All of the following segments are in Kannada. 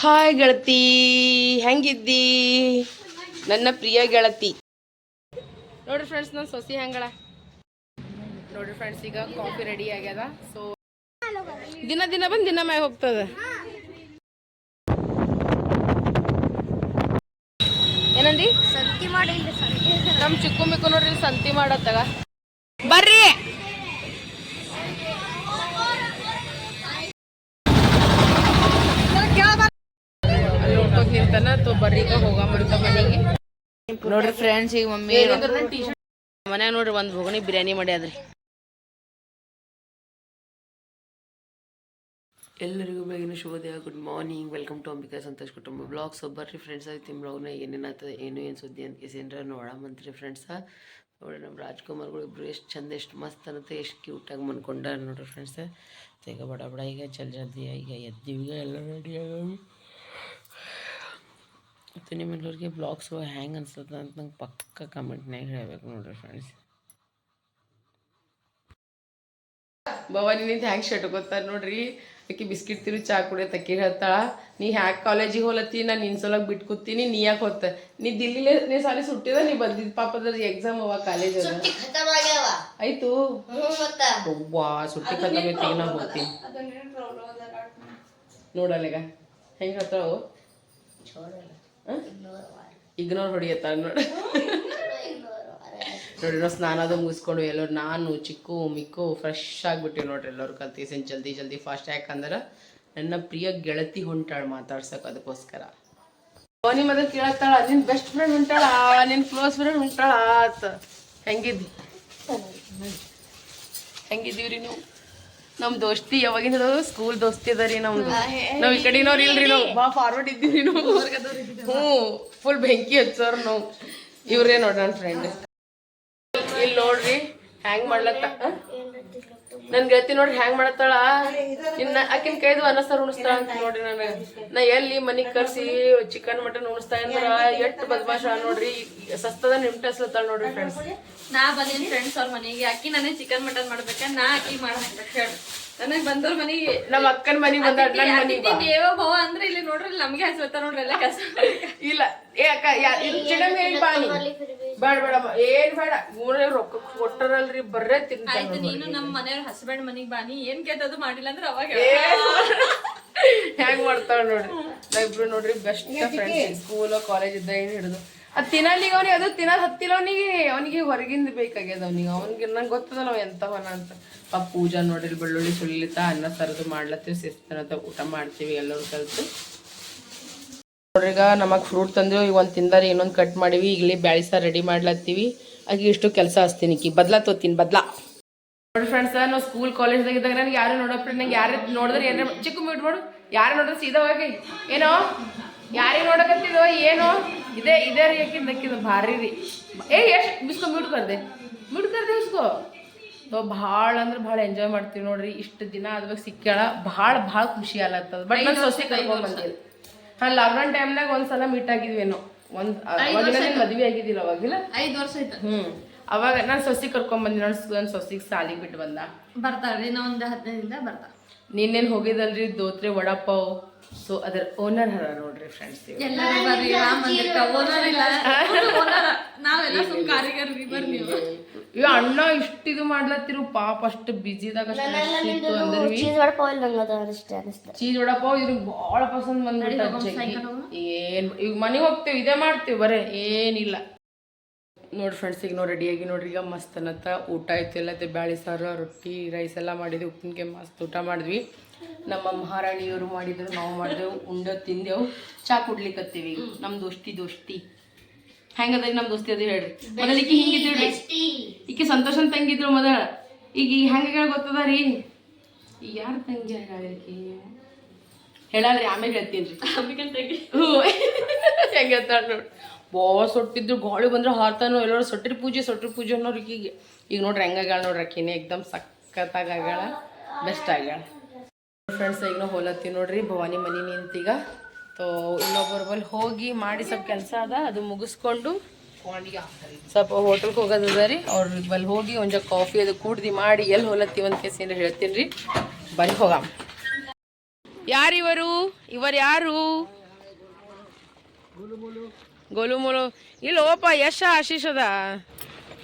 ಹಾಯ್ ಗೆಳತಿ, ಹೆಂಗಿದ್ದಿ ನನ್ನ ಪ್ರಿಯ ಗೆಳತಿ? ನೋಡ್ರಿ ಫ್ರೆಂಡ್ಸ್, ನನ್ನ ಸೊಸಿ ಹೆಂಗಳ ನೋಡ್ರಿ ಫ್ರೆಂಡ್ಸ್. ಈಗ ಕಾಫಿ ರೆಡಿ ಆಗ್ಯದ. ಸೊ ದಿನ ದಿನ ಬಂದು ದಿನ ಮ್ಯಾಗ ಹೋಗ್ತದ. ಏನಂದಿ? ಸಂತಿ ಮಾಡಿ ನಮ್ ಚಿಕ್ಕು ಮಿಕ್ಕು ನೋಡ್ರಿ ಸಂತಿ ಮಾಡತ್ತಾಗ. ಬರ್ರಿ ನಿಂತಾನ. ಬರ್ರಿ ಈಗ ಹೋಗಂತ ಮನೆಗೆ. ನೋಡ್ರಿ ಫ್ರೆಂಡ್ಸ್, ಈಗ ಮಮ್ಮಿ ಮನ್ಯಾಗ ನೋಡ್ರಿ ಒಂದ್ ಭೋಗನಿ ಬಿರಿಯಾನಿ ಮಾಡ್ಯಾದ್ರಿ. ಎಲ್ಲರಿಗೂ ಬೆಳಗಿನ ಶುಭೋದಯ, good morning, welcome to Ambika Santosh ಕುಟುಂಬ ಬ್ಲಾಗ್ಸ್. ಬರ್ರಿ ಫ್ರೆಂಡ್ಸ್, ಆಯ್ತು ಬ್ಲಾಗ್ನ ಏನೇನಾಗ್ತದೆ ಏನು ಸುದ್ದಿ ಅಂತ ಏನಾರ ನೋಡಮಂತ್ರಿ ಫ್ರೆಂಡ್ಸ. ನೋಡಿ ನಮ್ಮ ರಾಜ್ಕುಮಾರ್ಗಳು ಇಬ್ರು ಎಷ್ಟು ಚಂದ, ಎಷ್ಟು ಮಸ್ತ್ ಅನ್ನತ್ತೆ, ಎಷ್ಟು ಕ್ಯೂಟಾಗಿ ಮನ್ಕೊಂಡ ನೋಡ್ರಿ ಫ್ರೆಂಡ್ಸ. ಈಗ ಬಡ ಬಡ ಈಗ ಜಲ್ದಿ ಈಗ ಎದ್ದೀವಿಗ ಎಲ್ಲ ರೆಡಿ ಆಗವಿ. ಮತ್ತು ನಿಮ್ಮೆಲ್ಲರಿಗೆ ಬ್ಲಾಗ್ಸು ಹ್ಯಾಂಗೆ ಅನ್ಸುತ್ತೆ ಅಂತ ನಂಗೆ ಪಕ್ಕ ಕಮೆಂಟ್ನಾಗ ಹೇಳ್ಬೇಕು ನೋಡ್ರಿ ಫ್ರೆಂಡ್ಸ್. ಭವಾನಿ ನಿಂದು ಹ್ಯಾಂಗೆ ಶರ್ಟ್ ಗೊತ್ತಾರೆ ನೋಡ್ರಿ. ಆಕಿ ಬಿಸ್ಕಿಟ್ ತಿರು ಚಾ ಕುಡಿಯೋ ತಕ್ಕಿ ಹೇಳ್ತಾಳ, ನೀ ಹ್ಯಾಕೆ ಕಾಲೇಜಿಗೆ ಹೋಲತ್ತಿ, ನಾನು ನಿನ್ನ ಸಲಗ ಬಿಟ್ಟು ಕೂತೀನಿ, ನೀ ಯಾಕೆ ಹೋಗ್ತ, ನೀ ದಿಲ್ಲಿಲೇ ನೀ ಸಾಲಿ ಸುಟ್ಟಿದ, ನೀ ಬಂದಿದ್ದು ಪಾಪದ ಎಕ್ಸಾಮ್ ಅವ ಕಾಲೇಜ್ ಆಯ್ತು. ವಾ ಸುಟ್ಟಿ ಖತಮ್ ಐತಿ, ಈಗ ನಾ ಹೋಗ್ತೀನಿ ನೋಡಲ್ಲಗ ಹೆಂಗೆ ಹೇಳ್ತಾವ. ಇಗ್ನೋರ್ ಹೊಡಿಯತ್ತಾಳ ನೋಡಿ. ನೋಡ್ರಿ ನಾವು ಸ್ನಾನ ಅದು ಮುಗಿಸ್ಕೊಂಡು ಎಲ್ಲರೂ ನಾನು ಚಿಕ್ಕು ಮಿಕ್ಕು ಫ್ರೆಶ್ ಆಗಿಬಿಟ್ಟಿವಿ ನೋಡ್ರಿ. ಎಲ್ಲರೂ ಕಲ್ತೀಸನ್ ಜಲ್ದಿ ಜಲ್ದಿ ಫಾಸ್ಟ್. ಯಾಕಂದ್ರೆ ನನ್ನ ಪ್ರಿಯ ಗೆಳತಿ ಹೊಂಟಾಳ ಮಾತಾಡ್ಸಕ್ಕೆ, ಅದಕ್ಕೋಸ್ಕರ. ಅವನಿ ಮೊದಲು ಕೇಳತ್ತಾಳ, ನಿನ್ನ ಬೆಸ್ಟ್ ಫ್ರೆಂಡ್ ಹೊಂಟಾಳ, ನಿನ್ನ ಕ್ಲೋಸ್ ಫ್ರೆಂಡ್ ಹೊಂಟಾಳ ಆತ. ಹೆಂಗಿದ್ದೀವ್ರಿ ನೀವು? ನಮ್ಮ ದೋಸ್ತಿ ಯಾವಾಗಿಂದ ಸ್ಕೂಲ್ ದೋಸ್ತಿ ಅದ ರೀ ನಮ್ದು. ನಾವು ಈ ಕಡೆನವ್ರು ಇಲ್ರಿ, ನಾವು ಬಾ ಫಾರ್ವರ್ಡ್ ಇದ್ದೀವಿ ನಾವು. ಫುಲ್ ಬೆಂಕಿ ಹಚ್ಚೋರು ನಾವು. ಇವ್ರೇ ನೋಡ್ರಿ ನನ್ನ ಫ್ರೆಂಡ್. ಇಲ್ಲಿ ನೋಡ್ರಿ ಹ್ಯಾಂಗ್ ಮಾಡ್ಲತ್ತ ನನ್ ಗೆಳತಿ ನೋಡ್ರಿ ಹ್ಯಾಂಗ್ ಮಾಡತ್ತಾಳ. ಇನ್ನ ಆಕಿನ ಕೈದು ಅನ್ನ ಸಾರು ಉಣಿಸ್ತಾಳ ಅಂತ ನೋಡ್ರಿ. ನಾ ಎಲ್ಲಿ ಮನಿಗ್ ಕರ್ಸಿ ಚಿಕನ್ ಮಟನ್ ಉಣಿಸ್ತಾ ಅಂದ್ರ ಎಷ್ಟ್ ಬದ್ಮಾಶ ನೋಡ್ರಿ. ಸಸ್ತದ ನಿಮ್ಟಸ್ಲತ್ತಾಳ ನೋಡ್ರಿ ಫ್ರೆಂಡ್ಸ್. ನಾ ಬಂದಿನ ಫ್ರೆಂಡ್ಸ್ ಅವ್ರ ಮನೆಗೆ, ಅಕ್ಕಿ ನಾನೇ ಚಿಕನ್ ಮಟನ್ ಮಾಡ್ಬೇಕ, ನಾ ಅಕ್ಕಿ ಮಾಡ್ಬೇಕು ಹೇಳಿ. ನನಗ್ ಬಂದವ್ರ ಮನೆಗೆ, ನಮ್ಮ ಅಕ್ಕನ ಮನಿಗ್ ಬಂದ ದೇವ ಭಾವ ಅಂದ್ರೆ ಇಲ್ಲಿ ನೋಡ್ರಿ ನಮ್ಗೆ ಹಚ್ಲತ್ತ ನೋಡ್ರಿ ಎಲ್ಲ ಕಸ. ಇಲ್ಲ ಏ ಅಕ್ಕ ಚಿಡಮಿ ಬಾನಿ ಬೇಡ ಬೇಡಮ್ಮ, ಏನ್ ಬೇಡ, ರೊಕ್ಕ ಕೊಟ್ಟರಲ್ರಿ ಬರ್ರೇ ತಿಂತ. ಆಯ್ತು, ನೀನು ನಮ್ಮ ಮನೆಯವ್ರ ಹಸ್ಬೆಂಡ್ ಮನಿಗ್ ಬಾನಿ, ಏನ್ ಕೇಳ್ತದು ಮಾಡಿಲ್ಲ ಅಂದ್ರೆ ಅವಾಗ ಹೆಂಗ್ ಮಾಡ್ತಾಳ ನೋಡ್ರಿ. ನಾವಿಬ್ರು ನೋಡ್ರಿ ಬೆಸ್ಟ್ ಫ್ರೆಂಡ್ಸ್, ಸ್ಕೂಲ್ ಕಾಲೇಜ್ ಇದ್ದ ಏನ್ ಹಿಡಿದು. ಅದ್ ತಿನ್ನಲಿಗ ಅವ್ನಿಗೆ, ಅದು ತಿನ್ನೋದ್ ಹತ್ತಿಲ್ಲ ಅವನಿಗೆ ಹೊರಗಿಂದ ಬೇಕಾಗ್ಯದ ಅವನಿಗೆ ನಂಗೆ ಗೊತ್ತದಲ್ಲ ಅವ ಎಂತವನ ಅಂತ. ಪೂಜಾ ನೋಡ್ರಿ ಬೆಳ್ಳುಳ್ಳಿ ಸುಳಿಲಿತ್ತ ಅನ್ನ ಸರದು ಮಾಡ್ಲತ್ತೀವಿ, ಶಿಸ್ತನತ್ತ ಊಟ ಮಾಡ್ತೀವಿ ಎಲ್ಲರೂ ಕಲ್ತು. ನೋಡ್ರಿ ಈಗ ನಮಗ್ ಫ್ರೂಟ್ ತಂದಿವಿ, ಈಗ ಒಂದು ತಿಂದಾರಿ, ಇನ್ನೊಂದು ಕಟ್ ಮಾಡಿವಿ. ಈಗಲೇ ಬ್ಯಾಳಿ ಸಾರು ರೆಡಿ ಮಾಡ್ಲತ್ತೀವಿ. ಆಗ ಇಷ್ಟು ಕೆಲಸ ಹಚ್ತೀನಿ, ಬದ್ಲಾ ತೋತೀನಿ ಬದ್ಲಾ. ನೋಡಿ ಫ್ರೆಂಡ್ಸ್, ನಾವು ಸ್ಕೂಲ್ ಕಾಲೇಜ್ದಾಗ ಇದ್ದಾಗ ನನಗೆ ಯಾರು ನೋಡಪ್ಪ, ನಂಗೆ ಯಾರು ನೋಡಿದ್ರೆ ಏನಾರ ಚಿಕ್ಕ ಮ್ಯೂಟ್ ಮಾಡು, ಯಾರು ನೋಡಿದ್ರೆ ಸೀದಾ ಹೋಗಿ ಏನೋ ಯಾರಿಗೆ ನೋಡಕತ್ತಿದೋ ಏನೋ ಇದೇ ರೀ ಯಾಕಿಂದ ಭಾರಿ ರೀ. ಎಷ್ಟು ಬಿಸ್ಕೊ ಮ್ಯೂಟ್ ಕರ್ದೆ ಬಿಸ್ಕೊ. ಭಾಳ ಅಂದ್ರೆ ಭಾಳ ಎಂಜಾಯ್ ಮಾಡ್ತೀವಿ ನೋಡ್ರಿ. ಇಷ್ಟು ದಿನ ಆದ್ಮೇಲೆ ಸಿಕ್ಕ್ಯಾಳ, ಭಾಳ ಖುಷಿ ಆಗತ್ತದ. ಬಟ್ ನಾನು ಸೊಸೆ ಕರ್ಕೊಂಡ್ ಬಂದಿಲ್ಲ. ಲಾಕ್ಡೌನ್ ಟೈಮ್ನಾಗ ಒಂದ್ಸಲ ಮೀಟ್ ಆಗಿದ್ವೇನೋ, ಮದ್ವೆ ಆಗಿದ್ದಿಲ್ಲ ಅವಾಗಿಲ್ಲ, 5 ವರ್ಷ ಆಯ್ತು. ಅವಾಗ ನಾನು ಸೊಸಿ ಕರ್ಕೊಂಡ್ ಬಂದಿ. ನನ್ನ ಸೊಸಿಗೆ ಸಾಲಿಗೆ ಬಿಟ್ಟು ಬಂದ. ಬರ್ತಾಳ್ರಿ, ನಾ ಒಂದು 15 ದಿನ ಬರ್ತಾಳ. ನೀನೇನು ಹೋಗಿದಲ್ರಿ ದೋತ್ರೆ ವಡಾಪಾವ್. ಸೊ ಅದರ ಓನರ್ ಹರ ನೋಡ್ರಿ ಫ್ರೆಂಡ್ಸ್. ಅಣ್ಣ ಇಷ್ಟ ಇದು ಮಾಡ್ಲತ್ತಿರು ಪಾಪ, ಅಷ್ಟು ಬಿಜಿದಾಗ ಚೀಸ್ ವಡಾಪಾವ್ ಇವ್ರಿಗೆ ಭಾಳ ಪಸಂದ್ ಬಂದ್ಬಿಟ್ಟು. ಏನ್ ಈಗ ಮನೆಗೆ ಹೋಗ್ತೇವೆ ಇದೇ ಮಾಡ್ತೇವೆ, ಬರೇ ಏನಿಲ್ಲ ನೋಡ್ರಿ ಫ್ರೆಂಡ್ಸ್. ಈಗ ನಾವು ರೆಡಿಯಾಗಿ ನೋಡ್ರಿ, ಈಗ ಮಸ್ತ್ ಅನ್ನತ್ತ ಊಟ ಆಯ್ತು. ಎಲ್ಲ ಬ್ಯಾಳಿ ಸಾರು, ರೊಟ್ಟಿ, ರೈಸ್ ಎಲ್ಲ ಮಾಡಿದ್ವಿ. ಉಪ್ಪಿನಕಾಯಿ ಮಸ್ತ್ ಊಟ ಮಾಡಿದ್ವಿ. ನಮ್ಮ ಮಹಾರಾಣಿಯವರು ಮಾಡಿದ್ರು, ನಾವು ಮಾಡಿದೆವು, ಉಂಡೆ ತಿಂದೆವು, ಚಾ ಕುಡ್ಲಿಕ್ಕತ್ತೀವಿ. ನಮ್ಮ ದೋಸ್ತಿ ಹೆಂಗದ ನಮ್ಮ ದೋಸ್ತಿ ಅದು ಹೇಳ್ರಿ. ಮೊದಲ ಈಕಿ ಹಿಂಗಿದ್ರಿ, ಈಕಿ ಸಂತೋಷ ತಂಗಿದ್ರು ಮೊದಲ. ಈಗ ಹೆಂಗ ಗೊತ್ತದ ರೀ, ಈಗ ಯಾರು ತಂಗಿ ಹೇಳೀಕಿ ಹೇಳಲ್ರಿ, ಆಮೇಲೆ ಹೇಳ್ತೀನಿ ರೀ. ಹೆಂಗ ಹೇಳ್ತಾಳ ನೋಡಿ, ಭಾಳ ಸೊಟ್ಟಿದ್ರು, ಗಾಳಿ ಬಂದ್ರೆ ಹಾರ್ತಾನೋ ಎಲ್ಲರೂ ಸೊಟ್ಟಿರ ಪೂಜೆ ಅನ್ನೋರು ಈಗೀಗ. ಈಗ ನೋಡ್ರಿ ಹೆಂಗಾಗ್ಯಾಳ ನೋಡ್ರಿ, ಆಕಿನೇ ಎಕ್ದಮ್ ಸಖತ್ತಾಗಿ ಆಗ್ಯಾಳ, ಬೆಸ್ಟ್ ಆಗ್ಯಾಳ ಫ್ರೆಂಡ್ಸ್. ಈಗ ನಾವು ಹೋಲತ್ತೀವಿ ನೋಡ್ರಿ ಭವಾನಿ ಮನೆ ನಿಂತೀಗ. ತೋ ಇನ್ನೊಬ್ಬರ ಬಲ್ಲಿ ಹೋಗಿ ಮಾಡಿ ಸ್ವಲ್ಪ ಕೆಲಸ ಅದ, ಅದು ಮುಗಿಸ್ಕೊಂಡು ಸ್ವಲ್ಪ ಹೋಟೆಲ್ಗೆ ಹೋಗೋದದ ರೀ ಅವ್ರ ಬಲ್ಲಿ ಹೋಗಿ ಒಂಜ ಕಾಫಿ ಅದು ಕುಡ್ದು ಮಾಡಿ ಎಲ್ಲಿ ಹೋಲತ್ತೀವಿ ಅಂತ ಕೇಸ್ ಏನಾರ ಹೇಳ್ತೀನಿ ರೀ ಬನ್ನಿ ಹೋಗಾಮ. ಯಾರಿವರು? ಇವರು ಯಾರು? ಗೋಲುಮೋಲು ಇಲ್ಲ ಓಪ ಯಶ ಆಶೀಶ್ ಅದ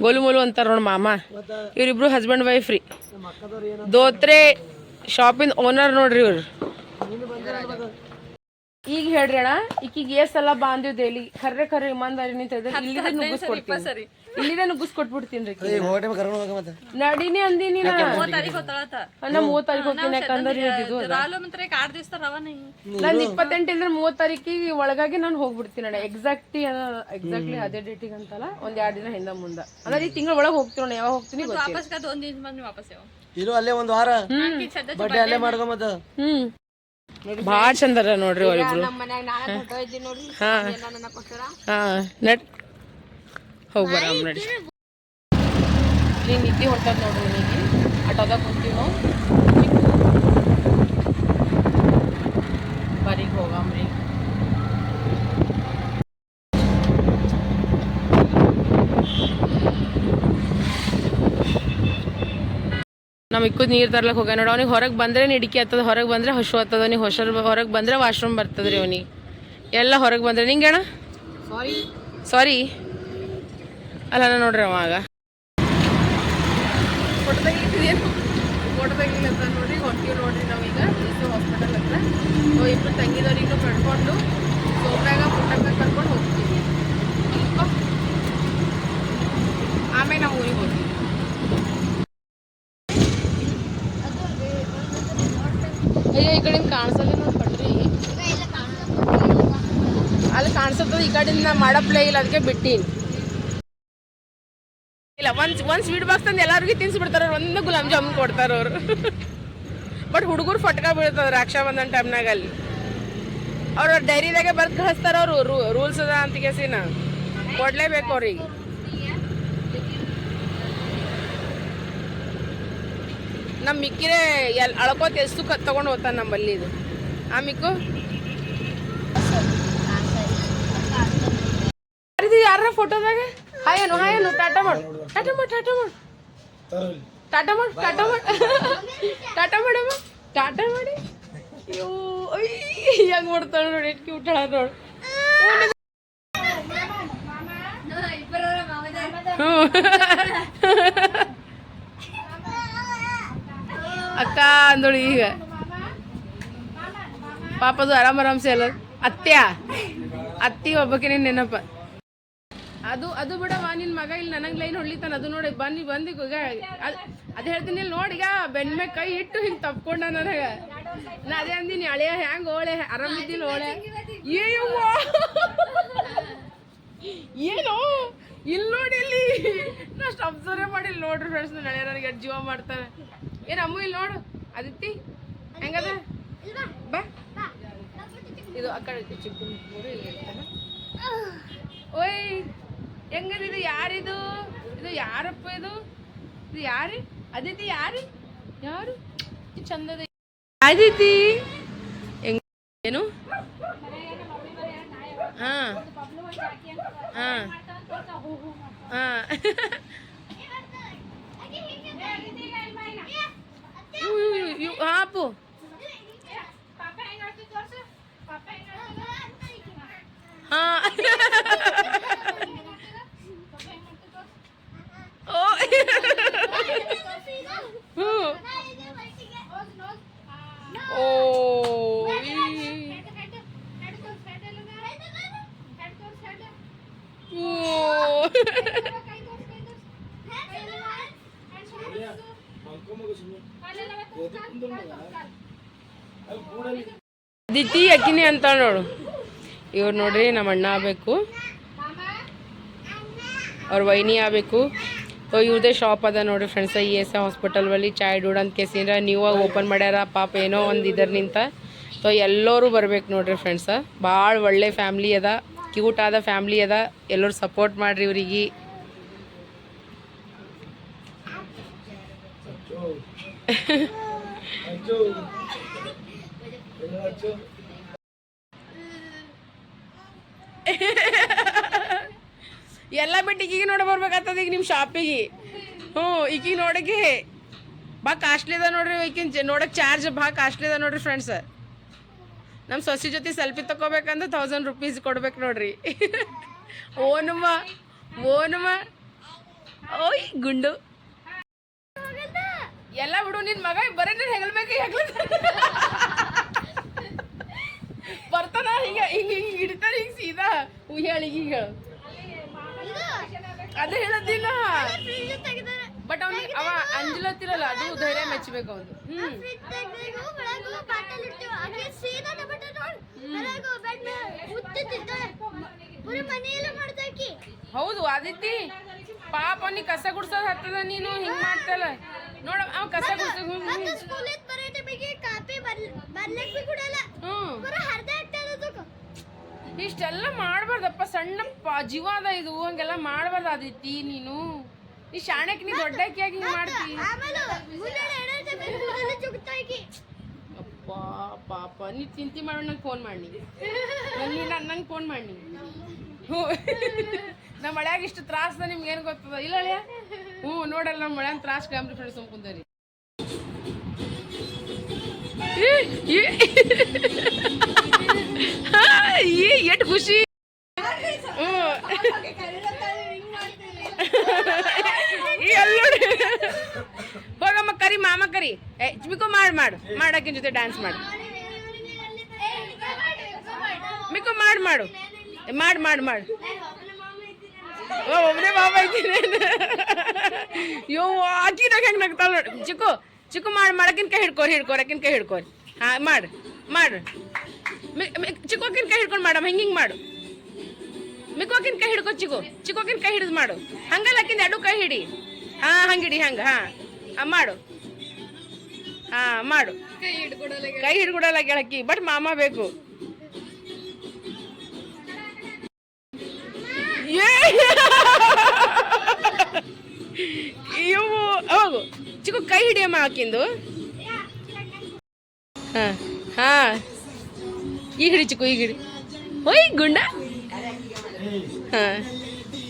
ಗೋಲುಮೋಲು ಅಂತಾರ ನೋಡ್ ಮಾಮ. ಇವ್ರಿಬ್ರು ಹಸ್ಬೆಂಡ್ ವೈಫ್ ರೀ. ದೋತ್ರೆ ಶಾಪಿಂದ ಓನರ್ ನೋಡ್ರಿ ಇವ್ರು. ಈಗ ಹೇಳ್ರಿ ಅಣ್ಣ ಈಕಿಗೆ ಸಲ ಬಾಂದಿವ್ ಡೈಲಿ ಖರ್ರೆ ಇಮಾನ್ದಾರಿ ನಿಂತಿದ್ರೆ ಇಲ್ಲಿದೆ ನುಗ್ಗಿಸ್ಕೊಡ್ತೀನಿ, ಇಲ್ಲಿದೆ ನುಗ್ಗಿಸ್ಕೊಟ್ಬಿಡ್ತೀನಿ ರೀ. ನಡಿನಿ ಅಂದಿನಿ ನಾ 30 ತಾರೀಕು ಹೋಗ್ತೀನಿ ಯಾಕಂದ್ರೆ ನಾನು 28 ಇದ್ರೆ 30 ತಾರೀಕಿಗೆ ಒಳಗಾಗಿ ನಾನು ಹೋಗ್ಬಿಡ್ತೀನಿ ಅಣ್ಣ. ಎಕ್ಸಾಕ್ಟ್ಲಿ ಅದೇ ಡೇಟಿಗೆ ಅಂತಲ್ಲ ಒಂದ್ 2 ದಿನ ಹಿಂದ ಮುಂದ ಅಂದ್ರೆ ಈ ತಿಂಗಳ ಒಳಗೆ ಹೋಗ್ತೀನಿ ಅಣ್ಣ. ಯಾವಾಗ ಹೋಗ್ತೀನಿ ಅಲ್ಲೇ ಒಂದ್ ವಾರ ಬಡ್ಡೆ ಅಲ್ಲೇ ಮಾಡ್ಕೊಂಬತ್ತ. ಭಾಳ ಚಂದರ ನೋಡ್ರಿ ಅವ್ರಿಬ್ರು. ಹೋಗಿ ಬರಾಮ್ ನಡಿ. ನೀನು ನಿದ್ದೆ ಹೊಂಟದ ನೋಡ್ರಿ ನೀಗಿ ಆಟೋದಾಗ ಕುಂತೀವಿ ನಾವು. ಬರೀಗ್ ಹೋಗಾಮ್ರಿ. ನಮ್ಮ ಇಕ್ಕುದ್ ನೀರು ತರ್ಲಕ್ಕೆ ಹೋಗ್ಯ ನೋಡಿ. ಅವ್ನಿಗೆ ಹೊರಗೆ ಬಂದರೆ ನಿಡಿಕೆ ಆಗ್ತದೆ, ಹೊರಗೆ ಬಂದರೆ ಹಶು ಆಗ್ತದೆ. ಅವ್ನಿಗೆ ಹೊರಗೆ ಬಂದರೆ ವಾಶ್ರೂಮ್ ಬರ್ತದೆ ರೀ ಅವನಿಗೆ. ಎಲ್ಲ ಹೊರಗೆ ಬಂದರೆ ನಿಂಗೆ ಅಣ್ಣ ಸಾರಿ ಅಲ್ಲ ನೋಡ್ರಿ ಅವಾಗ ಫೋಟೋ ತೆಗಿತಿದೇನು ಅಂತ ನೋಡಿ ಹೊಂಟೀವಿ ನೋಡ್ರಿ ನಾವೀಗ ಹಾಸ್ಪಿಟಲ್ ಹತ್ರ. ಇಬ್ಬರು ತಂಗಿದವ್ರಿಗೆ ಕಟ್ಕೊಂಡು ಸೋಮ್ರಾಗ ಪುಟ್ಟಕ್ಕ ಕರ್ಕೊಂಡು ಹೋಗ್ತೀವಿ. ಆಮೇಲೆ ನಾವು ಊರಿಗೆ ಹೋಗ್ತೀವಿ. ಅಯ್ಯೋ ಈ ಕಡೆಯಿಂದ ಕಾಣಿಸಲ್ಲ ನೋಡಿ ಪಟ್ರಿ ಅಲ್ಲಿ ಕಾಣಿಸುತ್ತದೆ. ಈ ಕಡೆಯಿಂದ ಮಾಡಪ್ಲೇ ಇಲ್ಲ ಅದಕ್ಕೆ ಬಿಟ್ಟೀನಿ. ಇಲ್ಲ ಒಂದು ಸ್ವೀಟ್ ಬಾಕ್ಸ್ ತಂದು ಎಲ್ಲರಿಗೂ ತಿನ್ಸಿಬಿಡ್ತಾರೆ. ಒಂದು ಗುಲಾಬ್ ಜಾಮೂನ್ ಕೊಡ್ತಾರೆ ಅವರು. ಬಟ್ ಹುಡುಗರು ಫಟ್ಕ ಬೀಳ್ತದೆ ರಕ್ಷಾ ಬಂಧನ ಟೈಮ್ನಾಗ. ಅಲ್ಲಿ ಅವ್ರ ಡೈರಿದಾಗೆ ಬರ್ದು ಕಳಿಸ್ತಾರ ಅವರು ರೂಲ್ಸ್ ಅದ ಅಂತ ಕೇಸಿನ ಕೊಡ್ಲೇಬೇಕು ಅವ್ರಿಗೆ. ನಮ್ಮ ಮಿಕ್ಕಿರೇ ಅಳ್ಕೋತ ಎಷ್ಟು ತಗೊಂಡು ಹೋಗ್ತಾನೆ ನಮ್ಮಲ್ಲಿ ಇದು. ಆ ಮಿಕ್ಕು ಯಾರ ಫೋಟೋದಾಗ ಹಾಯನು ಟಾಟಾ ಮಾಡು ಟಾಟಾ ಮಾಡಿ. ಅಯ್ಯೋ ಹೆಂಗ್ ಮಾಡ್ತಾಳ ನೋಡಿ, ಎಷ್ಟು ಕ್ಯೂಟ್ ಅಳ ನೋಡು. ಅಕ್ಕ ಅಂದೋಳಿ ಈಗ ಪಾಪದು ಆರಾಮ್ಸೆ ಅಲ್ಲ. ಅತ್ತಿ ಒಬ್ಬಕಿನ ನೆನಪ. ಅದು ಬಿಡವಾ ನಿನ್ ಮಗ ಇಲ್ಲಿ ನನಗೆ ಲೈನ್ ಹೊಡ್ಲಿತಾನ. ಅದು ನೋಡಿ ಬಂದು ಈಗ ಅದು ಹೇಳ್ತೀನಿ ಇಲ್ಲಿ ನೋಡಿ. ಈಗ ಬೆನ್ಮೆ ಕೈ ಇಟ್ಟು ಹಿಂಗೆ ತಪ್ಕೊಂಡ ನನಗ. ನಾ ಅದೇ ಅಂದಿನಿ ಹಳೆಯ ಹ್ಯಾಂಗ ಓಳೆ ಆರಾಮಿದ್ದಿಲ್ಲ ಓಳೆ. ಏನು ಇಲ್ಲಿ ನೋಡಿ ಇಲ್ಲಿ ನಾ ಅಷ್ಟು ಅಬ್ಸರ್ವ್ ಮಾಡಿಲ್ಲ ನೋಡ್ರಿ ಫ್ರೆಂಡ್ಸ್. ನಳೆ ನನಗೆ ಜೀವ ಮಾಡ್ತಾರೆ. ಏನು ಅಮ್ಮು ಇಲ್ಲಿ ನೋಡು ಅದಿತಿ ಹೆಂಗದ ಬಾ. ಇದು ಆ ಕಡೆ ಚಿಕ್ಕ ಓಯ್ ಹೆಂಗದ ಇದು? ಯಾರಿದು? ಇದು ಯಾರಪ್ಪ? ಇದು ಯಾರು? ಅದಿತಿ ಯಾರು ಚಂದದ ಅದಿತಿ ಹೆಂಗ ಏನು? ಹಾಂ ಅಪ್ಪು ಅದಿತಿ ಅಕ್ಕಿನಿ ಅಂತ ನೋಡು. ಇವ್ರು ನೋಡ್ರಿ ನಮ್ಮ ಅಣ್ಣ ಆಗಬೇಕು, ಅವ್ರ ವೈನಿ ಆಗಬೇಕು. ಇವ್ರದೇ ಶಾಪ್ ಅದ ನೋಡ್ರಿ ಫ್ರೆಂಡ್ಸ. ESI ಹಾಸ್ಪಿಟಲ್ ಬಳಿ ಚೈಲ್ಡ್ಹುಡ್ ಅಂತ ಕೇಸಿಂದ್ರ ನೀವಾಗಿ ಓಪನ್ ಮಾಡ್ಯಾರ. ಪಾಪ ಏನೋ ಒಂದು ಇದರ ನಿಂತ. ಎಲ್ಲರೂ ಬರ್ಬೇಕು ನೋಡ್ರಿ ಫ್ರೆಂಡ್ಸ. ಭಾಳ ಒಳ್ಳೆ ಫ್ಯಾಮ್ಲಿ ಅದ, ಕ್ಯೂಟ್ ಆದ ಫ್ಯಾಮ್ಲಿ ಅದ. ಎಲ್ಲರೂ ಸಪೋರ್ಟ್ ಮಾಡ್ರಿ ಇವ್ರಿಗೆ. ಎಲ್ಲ ಬಿಟ್ಟು ಈಗೀಗ ನೋಡಿ ಬರ್ಬೇಕಾಗ್ತದ ಈಗ ನಿಮ್ಮ ಶಾಪಿಗೆ. ಹ್ಞೂ ಈಗೀಗ ನೋಡಕ್ಕೆ ಭಾಳ ಕಾಸ್ಟ್ಲಿ ಅದ ನೋಡ್ರಿ. ಈಗಿನ ನೋಡಕ್ಕೆ ಚಾರ್ಜ್ ಭಾಳ ಕಾಸ್ಟ್ಲಿ ಅದ ನೋಡ್ರಿ ಫ್ರೆಂಡ್ಸ್. ನಮ್ಮ ಸೊಸಿ ಜೊತೆ ಸೆಲ್ಫಿ ತಗೋಬೇಕಂದ್ರೆ 1000 ರೂಪೀಸ್ ಕೊಡ್ಬೇಕು ನೋಡ್ರಿ. ಓನಮ್ಮ ಓಯ್ ಗುಂಡು ಎಲ್ಲ ಬಿಡು. ನಿನ್ನ ಮಗ ಬರೀ ಹೆಗಲ್ಬೇಕು ಬರ್ತಾನ ಹಿಂಗೆ ಹಿಂಗೆ ಹಿಂಗೆ ಹಿಡಿತಾನೆ ಹಿಂಗೆ ಸೀದಾ. ಹೇಳಿ ಈಗ ಹೇಳು. ಅದೇ ಹೇಳೋದಿಲ್ಲ ಬಟ್ ಅವ್ನಿಗೆ ಅವ ಅಂಜಲತ್ತಿರಲ್ಲ, ಅದು ಧೈರ್ಯ ಮೆಚ್ಚಬೇಕು ಅವನು. ಹೌದು ಆದಿತ್ಯ ಪಾಪ ಅವ್ನಿಗೆ ಕಸ ಗುಡ್ಸೋದು ಹತ್ತದ. ನೀನು ಹಿಂಗ್ ಮಾಡ್ತಲ್ಲ ನೋಡ. ಅವ್ ಕಸ ಗುಡ್ಸ ಇಷ್ಟೆಲ್ಲ ಮಾಡ್ಬಾರ್ದಪ್ಪ. ಸಣ್ಣ ಜೀವ ಅದ ಇದು, ಹಂಗೆಲ್ಲ ಮಾಡ್ಬಾರ್ದು ಆದಿತ್ಯ. ನೀನು ಈ ಶಾಣಕ್ಕೆ ನೀ ದೊಡ್ಡಕ್ಕಿಯಾಗಿ ಹಿಂಗೆ ಮಾಡ್ತಿ. ಅಪ್ಪ ಪಾಪ ನೀ ಚಿಂತೆ ಮಾಡೋ. ನಂಗೆ ಫೋನ್ ಮಾಡಿ ನಂಗೆ ಫೋನ್ ಮಾಡಿ. ಹ್ಞೂ ನಮ್ಮ ಮಳ್ಯಾಗ ಇಷ್ಟು ತ್ರಾಸದ ನಿಮ್ಗೆ ಏನು ಗೊತ್ತದ ಇಲ್ಲ ಅಳಿಯ? ಹ್ಞೂ ನೋಡಲ್ಲ ನಮ್ಮ ಮಳ್ಯಾನ ತ್ರಾಸ ಫ್ಯಾಮಿಲಿ ಫ್ರೆಂಡ್ಸ್ ಸುಮ್ಕುಂದರಿ. ಎಷ್ಟು ಖುಷಿ. ಹ್ಞೂ ಹೋಗಮ್ಮ ಕರಿ ಮಾಮ ಕರಿ. ಮಿಕ್ಕು ಮಾಡಾಕಿನ ಜೊತೆ ಡ್ಯಾನ್ಸ್ ಮಾಡು. ಮಿಕ್ಕು ಮಾಡು ಒಬ್ಬನೇ ಬಾಬಾ ಐತೀನಿ. ಯೋ ಆಕಿನಾಗ ಹೆಂಗೆ ನಗ್ತಾಳ ನೋಡಿ. ಚಿಕ್ಕು ಮಾಡಕಿನ ಕೈ ಹಿಡ್ಕೋರಕಿನ ಕೈ ಹಿಡ್ಕೋರಿ. ಹಾಂ ಮಾಡು ಚಿಕ್ಕೋಕಿನ ಕೈ ಹಿಡ್ಕೊಂಡು ಮಾಡಮ್ಮ. ಹಿಂಗೆ ಮಾಡು. ಮಿಕ್ಕೋಕಿನ ಕೈ ಹಿಡ್ಕೊ. ಚಿಕ್ಕೋಕಿನ ಕೈ ಹಿಡಿದು ಮಾಡು. ಹಂಗಲ್ಲ ಆಕಿಂದ ಎರಡು ಕೈ ಹಿಡಿ. ಹಾಂ ಹಂಗೆ ಹಿಡಿ. ಹಂಗೆ ಹಾಂ ಮಾಡು. ಹಾಂ ಮಾಡು. ಕೈ ಹಿಡ್ಕೊಡಲ್ಲ ಗೆಳಕಿ ಬಟ್ ಮಾಮ ಬೇಕು. ಇವು ಹೋಗು ಚಿಕ್ಕು ಕೈ ಹಿಡಿಯಮ್ಮ ಆಕಿಂದು. ಹಾಂ ಈಗ ಹಿಡಿ ಚಿಕ್ಕು, ಈಗ ಹಿಡಿ. ಓಯ್ ಗುಂಡ. ಹಾಂ